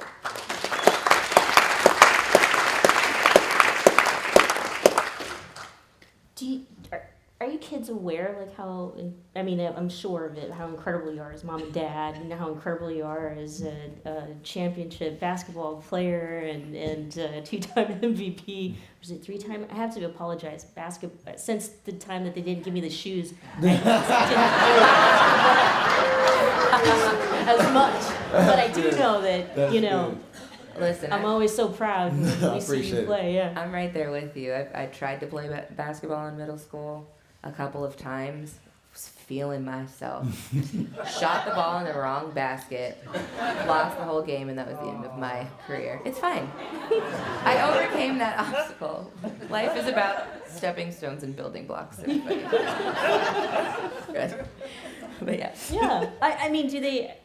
Are you kids aware, like how? I mean, I'm sure of it. How incredible you are as mom and dad, and how incredible you are as a championship basketball player and two-time MVP. Was it 3-time? I have to apologize. Since the time that they didn't give me the shoes, I didn't as much. But I do know that That's Listen, I'm always so proud when we see you appreciate it. play. Yeah. I'm right there with you. I tried to play basketball in middle school a couple of times. Was feeling myself. Shot the ball in the wrong basket. Lost the whole game, and that was the end of my career. It's fine. I overcame that obstacle. Life is about stepping stones and building blocks. Everybody. Good. But yeah. Yeah. I mean, do they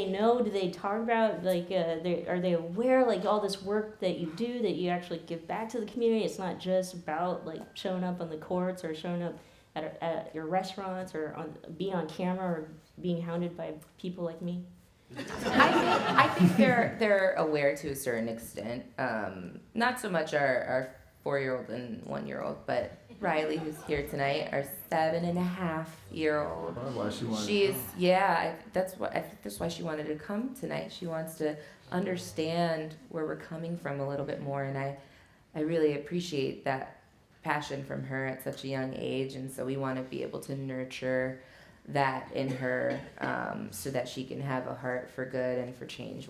know? Do they talk about, like, are they aware, like, all this work that you do, that you actually give back to the community? It's not just about, like, showing up on the courts or showing up at your restaurants or being on camera or being hounded by people like me. I think they're aware to a certain extent. Not so much our 4-year-old and 1-year-old, but Riley, who's here tonight, our 7.5-year-old. Why she wanted She's I think that's why she wanted to come tonight. She wants to understand where we're coming from a little bit more, and I really appreciate that passion from her at such a young age, and so we want to be able to nurture that in her, so that she can have a heart for good and for change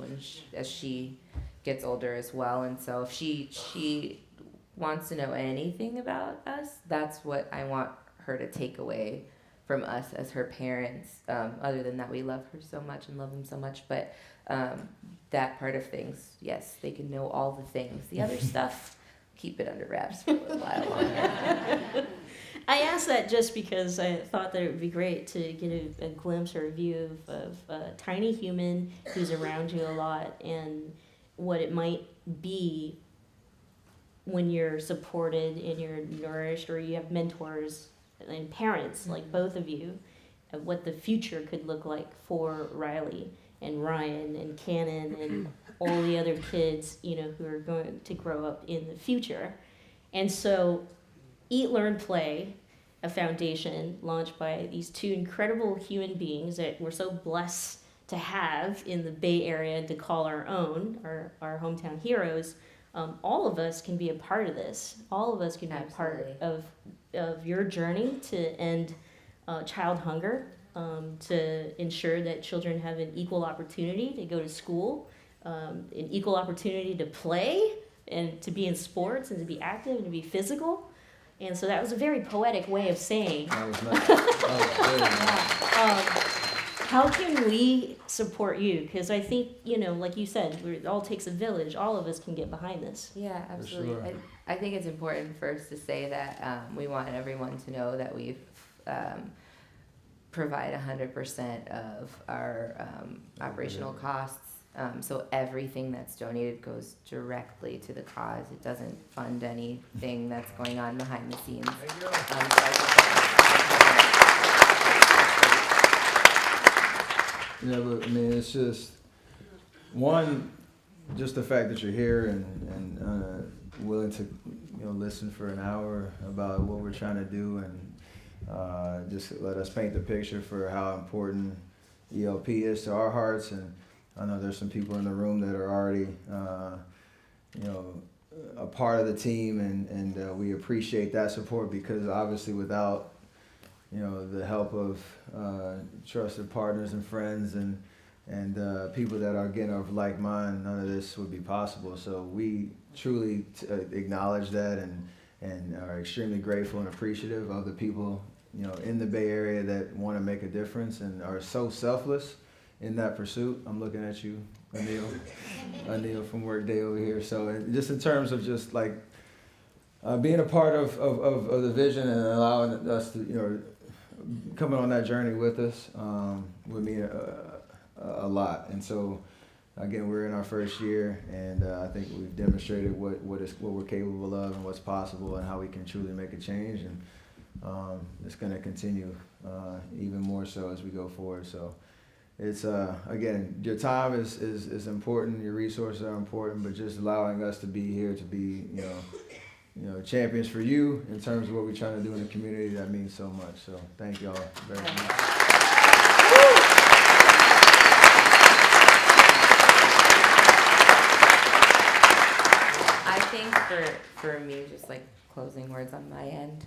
as she gets older as well. And so if she wants to know anything about us, that's what I want her to take away from us as her parents. Other than that, we love her so much and love them so much, but that part of things, yes, they can know all the things. The other stuff, keep it under wraps for a little while longer. I asked that just because I thought that it would be great to get a glimpse or a view of a tiny human who's around you a lot, and what it might be when you're supported and you're nourished, or you have mentors and parents like both of you, of what the future could look like for Riley and Ryan and Cannon and all the other kids, who are going to grow up in the future. And so Eat, Learn, Play, a foundation launched by these two incredible human beings that we're so blessed to have in the Bay Area and to call our own, our hometown heroes. All of us can be a part of this. All of us can be a part of your journey to end child hunger, to ensure that children have an equal opportunity to go to school, an equal opportunity to play and to be in sports and to be active and to be physical. And so that was a very poetic way of saying, That was nice. That was good. how can we support you? Because I think, like you said, it all takes a village. All of us can get behind this. Yeah, absolutely. sure. I think it's important first to say that we want everyone to know that we provide 100% of our operational costs. So everything that's donated goes directly to the cause. It doesn't fund anything that's going on behind the scenes. Yeah, but I mean, it's just just the fact that you're here and willing to listen for an hour about what we're trying to do, and just let us paint the picture for how important ELP is to our hearts. And I know there's some people in the room that are already a part of the team, and we appreciate that support, because obviously without the help of trusted partners and friends and people that are again of like mind, none of this would be possible. So we truly acknowledge that and are extremely grateful and appreciative of the people in the Bay Area that want to make a difference and are so selfless in that pursuit. I'm looking at you, Anil from Workday over here. So just in terms of just like being a part of the vision and allowing us to coming on that journey with us would mean a lot. And so again, we're in our first year, and I think we've demonstrated what we're capable of and what's possible and how we can truly make a change. And it's going to continue even more so as we go forward. So it's again, your time is important, your resources are important, but just allowing us to be here to be champions for you in terms of what we're trying to do in the community, that means so much. So thank y'all very much. I think for me, just like closing words on my end.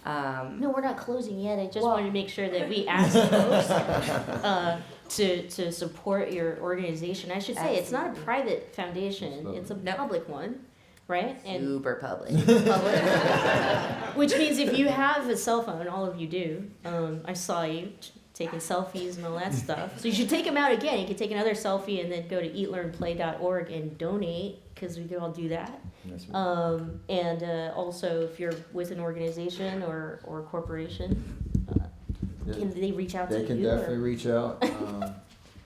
No, we're not closing yet. I just wanted to make sure that we ask folks to support your organization. I should say it's not a private foundation; it's a public one, right? And Super public. which means if you have a cell phone, all of you do. I saw you taking selfies and all that stuff. So you should take them out again. You can take another selfie and then go to eatlearnplay.org and donate, because we can all do that. And also, if you're with an organization or a corporation, can they reach out to you? They can definitely reach out.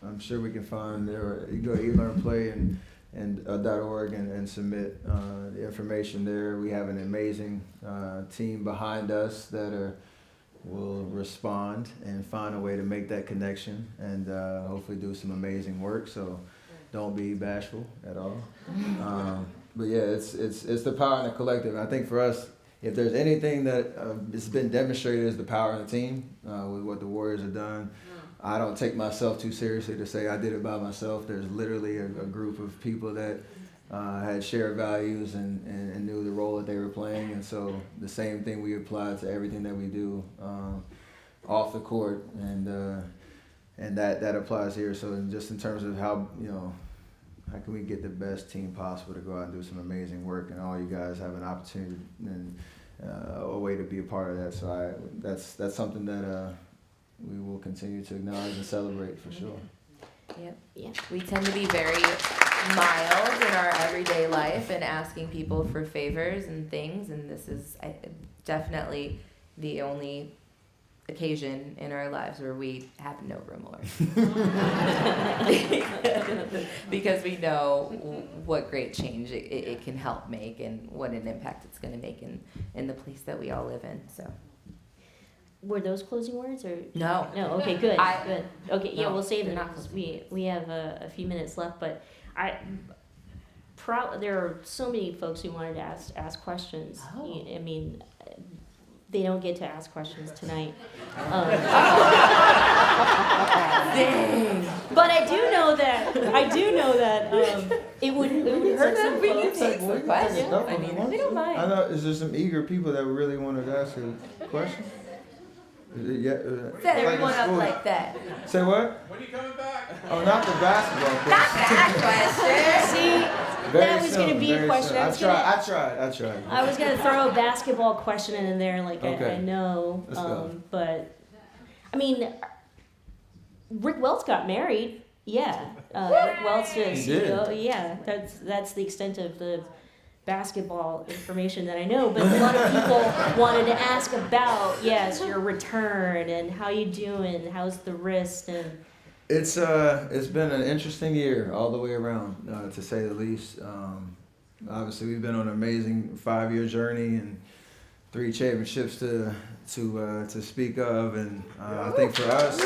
I'm sure we can find there. You go to eatlearnplay and .org and submit the information there. We have an amazing team behind us that will respond and find a way to make that connection and hopefully do some amazing work. So don't be bashful at all. but yeah, it's the power in the collective. I think for us, if there's anything that has been demonstrated is the power in the team with what the Warriors have done. I don't take myself too seriously to say I did it by myself. There's literally a group of people that had shared values and knew the role that they were playing, and so the same thing we apply to everything that we do off the court, and that applies here. So just in terms of how how can we get the best team possible to go out and do some amazing work, and all you guys have an opportunity and a way to be a part of that. So that's something that we will continue to acknowledge and celebrate for sure. Yep. Yeah. We tend to be very mild in our everyday life and asking people for favors and things, and this is definitely the only occasion in our lives where we have no remorse. Because we know what great change it can help make and what an impact it's going to make in the place that we all live in. So. Were those closing words or? No. No, okay, good, I- good. Okay, yeah, No, we'll save they're them, not 'cause closing we have a few minutes left, but there are so many folks who wanted to ask questions. Oh. I mean, they don't get to ask questions tonight. Dang. But I do know that it would hurt some We can folks. take some questions. I mean, we don't mind. I know. Is there some eager people that really wanted to ask a question? Set everyone up like that. Say what? When are you coming back? Oh, not the basketball Not question. that question. See, Very that was going to soon, be a very question. soon. I tried. was going to throw a basketball question in there, like Okay. I know, Let's go. but I mean, Rick Welts got married. Yeah, Rick Welts is He did. CEO. Yeah, that's the extent of the basketball information that I know. But a lot of people wanted to ask about your return and how you doing, how's the wrist, and It's been an interesting year all the way around, to say the least. Obviously, we've been on an amazing 5-year journey and 3 championships to speak of, and I think for us,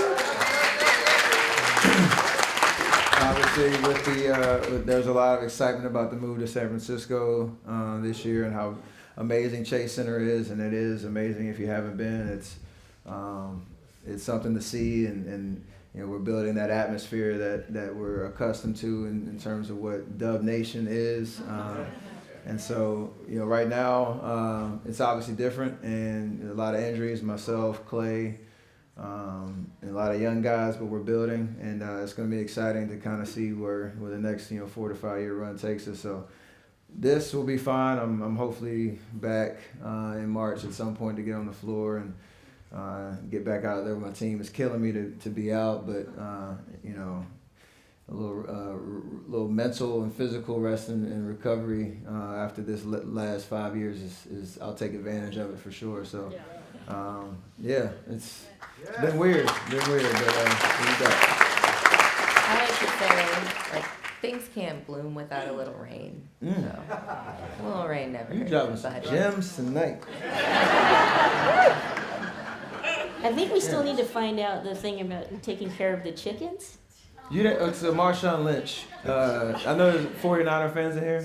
obviously there's a lot of excitement about the move to San Francisco this year and how amazing Chase Center is, and it is amazing if you haven't been. It's something to see, and we're building that atmosphere that we're accustomed to in terms of what Dub Nation is. And so, right now, it's obviously different, and a lot of injuries, myself, Clay, and a lot of young guys, but we're building, and it's going to be exciting to kind of see where the next 4 to 5 year run takes us. So this will be fine. I'm hopefully back in March at some point to get on the floor and get back out there with my team. It's killing me to be out, but a little mental and physical rest and recovery after this last 5 years is I'll take advantage of it for sure. So it's been weird, but we got. I like to say, things can't bloom without a little rain. So, a little rain never You hurts dropping some anybody. gems tonight. I think we still need to find out the thing about taking care of the chickens. It's Marshawn Lynch. I know there's 49er fans in here.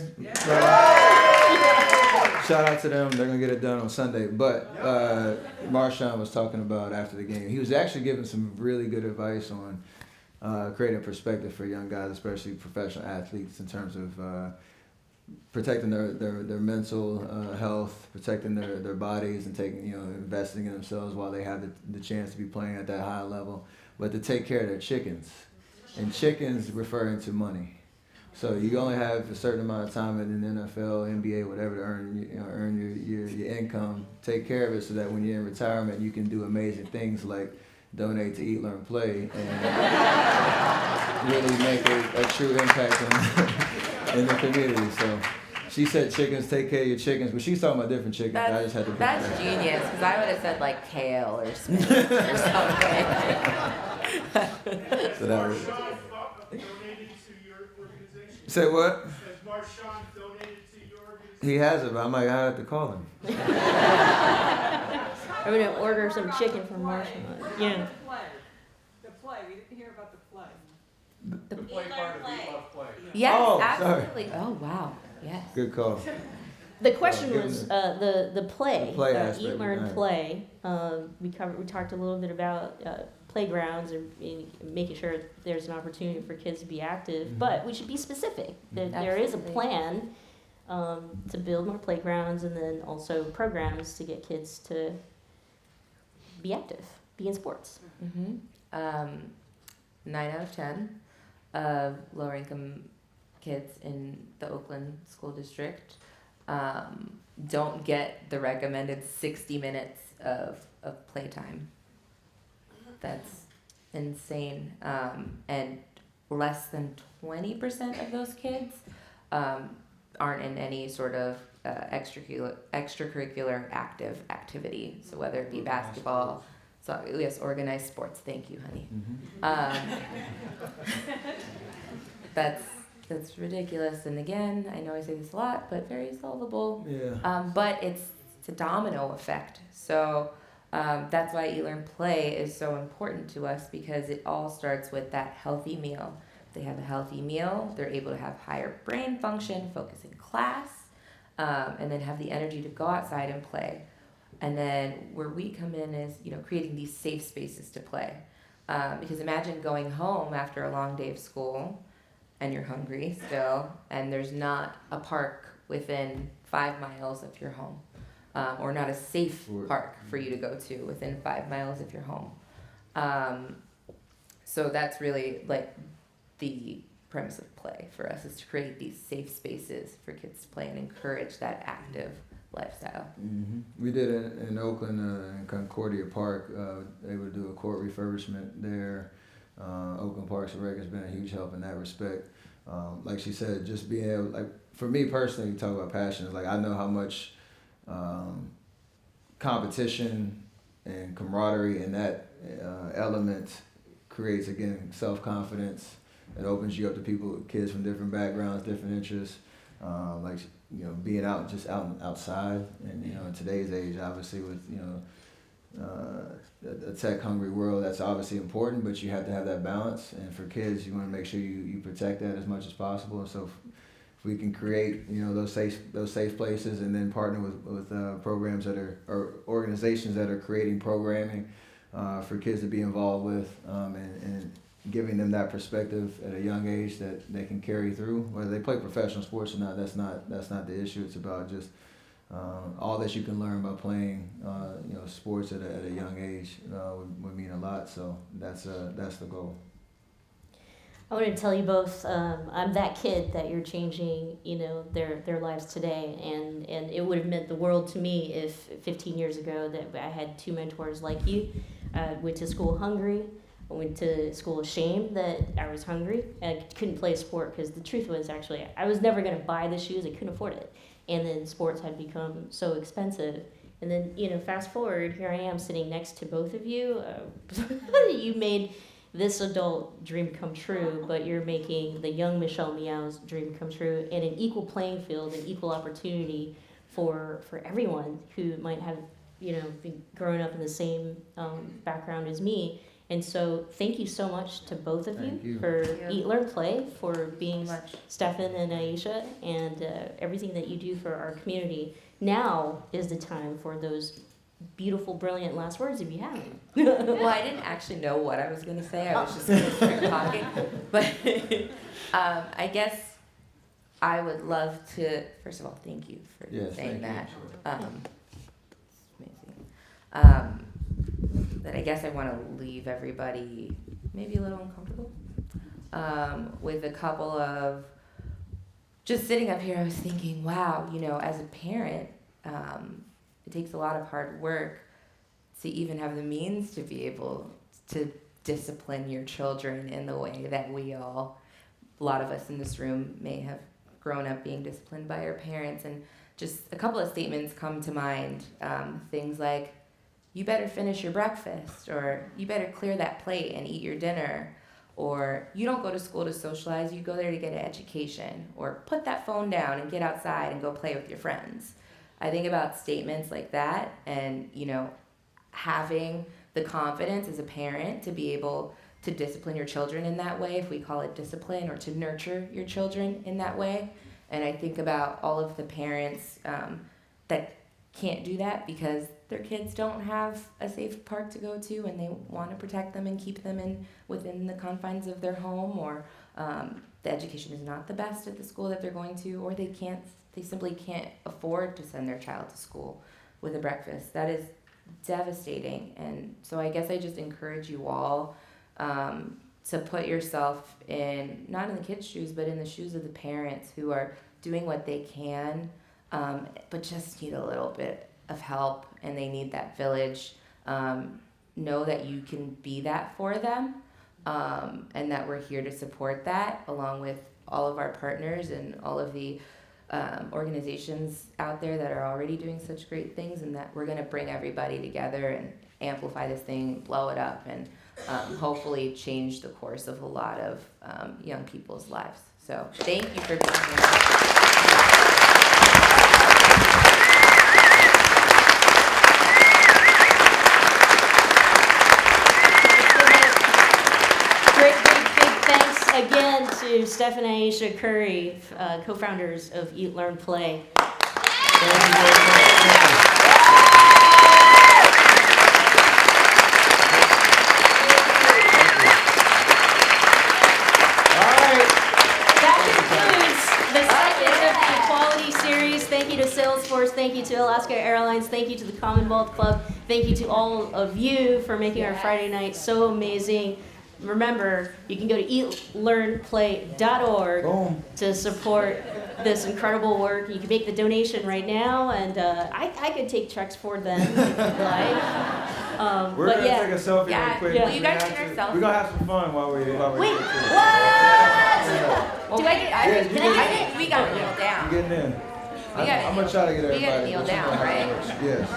Shout out to them. They're going to get it done on Sunday. But Marshawn was talking about after the game. He was actually giving some really good advice on creating perspective for young guys, especially professional athletes, in terms of protecting their mental health, protecting their bodies, and investing in themselves while they have the chance to be playing at that high level. But to take care of their chickens. And chickens referring to money. So you only have a certain amount of time in the NFL, NBA, whatever, to earn your income. Take care of it so that when you're in retirement, you can do amazing things like donate to Eat, Learn, Play, and really make a true impact in the community. So she said chickens, take care of your chickens, but she's talking about different chickens. I just had to. That's genius, because I would have said kale or spinach or something. So that was. Donated to your organization? Say what? Has Marshawn donated to your organization? He hasn't, but I might have to call him. I'm gonna order some chicken from Marshall. Yeah. The play. We didn't hear about the play. The play part of We Love Play. Yes, Oh, sorry. absolutely. Oh, wow. Yes. Good call. The question given was the play, the play aspect eat, learn, behind it. play. We talked a little bit about playgrounds and making sure there's an opportunity for kids to be active, but we should be specific. There is a Absolutely. plan to build more playgrounds and then also programs to get kids to be active, be in sports. 9 out of 10 of lower income kids in the Oakland school district don't get the recommended 60 minutes of playtime. That's insane. And less than 20% of those kids aren't in any sort of extracurricular activity. So whether it be basketball, so yes, organized sports. Thank you, honey. That's ridiculous. And again, I know I say this a lot, but very solvable. Yeah. But it's a domino effect. So that's why Eat, Learn, Play is so important to us, because it all starts with that healthy meal. If they have a healthy meal, they're able to have higher brain function, focus in class, and then have the energy to go outside and play. And then where we come in is, creating these safe spaces to play. Because imagine going home after a long day of school and you're hungry still, and there's not a park within 5 miles of your home, or not a safe park for you to go to within 5 miles of your home. So that's really like the premise of play for us, is to create these safe spaces for kids to play and encourage that active lifestyle. We did it in Oakland, in Concordia Park. They would do a court refurbishment there. Oakland Parks and Rec has been a huge help in that respect. Like she said, just being able, like, for me personally, you talk about passion, like, I know how much competition and camaraderie and that element creates, again, self-confidence. It opens you up to people, kids from different backgrounds, different interests. Like, being outside, and in today's age, obviously with a tech-hungry world, that's obviously important, but you have to have that balance. And for kids, you want to make sure you protect that as much as possible. And so, if we can create those safe places, and then partner with programs or organizations that are creating programming for kids to be involved with, and giving them that perspective at a young age that they can carry through, whether they play professional sports or not. That's not the issue. It's about just all that you can learn by playing sports at a young age would mean a lot. So that's the goal. I want to tell you both, I'm that kid that you're changing, their lives today, and it would have meant the world to me if 15 years ago that I had 2 mentors like you. Went to school hungry. I went to school ashamed that I was hungry. I couldn't play a sport because the truth was, actually, I was never going to buy the shoes. I couldn't afford it. And then sports had become so expensive. And then, fast forward, here I am sitting next to both of you. You made this adult dream come true, but you're making the young Michelle Meow's dream come true, and an equal playing field, an equal opportunity for everyone who might have, been growing up in the same background as me. And so thank you so much to both of you for Eat, Learn, Play, for being Stefan and Aisha, and everything that you do for our community. Now is the time for those beautiful, brilliant last words, if you have them. Well, I didn't actually know what I was going to say. I was just going to start talking. But I guess I would love to, first of all, thank you for saying that. It's amazing. That I guess I want to leave everybody maybe a little uncomfortable with a couple of, just sitting up here, I was thinking, wow, as a parent, it takes a lot of hard work to even have the means to be able to discipline your children in the way that a lot of us in this room may have grown up being disciplined by our parents. And just a couple of statements come to mind, things like, you better finish your breakfast, or you better clear that plate and eat your dinner, or you don't go to school to socialize, you go there to get an education, or put that phone down and get outside and go play with your friends. I think about statements like that, and having the confidence as a parent to be able to discipline your children in that way, if we call it discipline, or to nurture your children in that way, And I think about all of the parents that can't do that because their kids don't have a safe park to go to, and they want to protect them and keep them within the confines of their home, or the education is not the best at the school that they're going to, or they simply can't afford to send their child to school with a breakfast. That is devastating. And so I guess I just encourage you all to put yourself in, not in the kids' shoes, but in the shoes of the parents who are doing what they can, but just need a little bit of help, and they need that village. Know that you can be that for them, and that we're here to support that, along with all of our partners and all of the organizations out there that are already doing such great things, and that we're going to bring everybody together and amplify this thing, blow it up, and hopefully change the course of a lot of young people's lives. So thank you for being here. Great, big thanks again to Steph and Aisha Curry, co-founders of Eat, Learn, Play. Thank you to Salesforce, thank you to Alaska Airlines, thank you to the Commonwealth Club, thank you to all of you for making our Friday night so amazing. Remember, you can go to eatlearnplay.org to support this incredible work. You can make the donation right now, and I could take checks for them if you'd like. We're but gonna yeah. take a selfie real quick. Yeah. Will you guys take our selfie? We're gonna have some fun while we're Wait, here. what? Well, Do I get? we gotta kneel down. You getting in? I'm gonna try to get everybody. We gotta kneel down, right? Yes.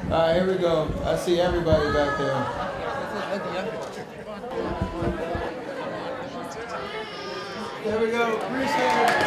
All right, here we go. I see everybody back there. There we go. Appreciate it.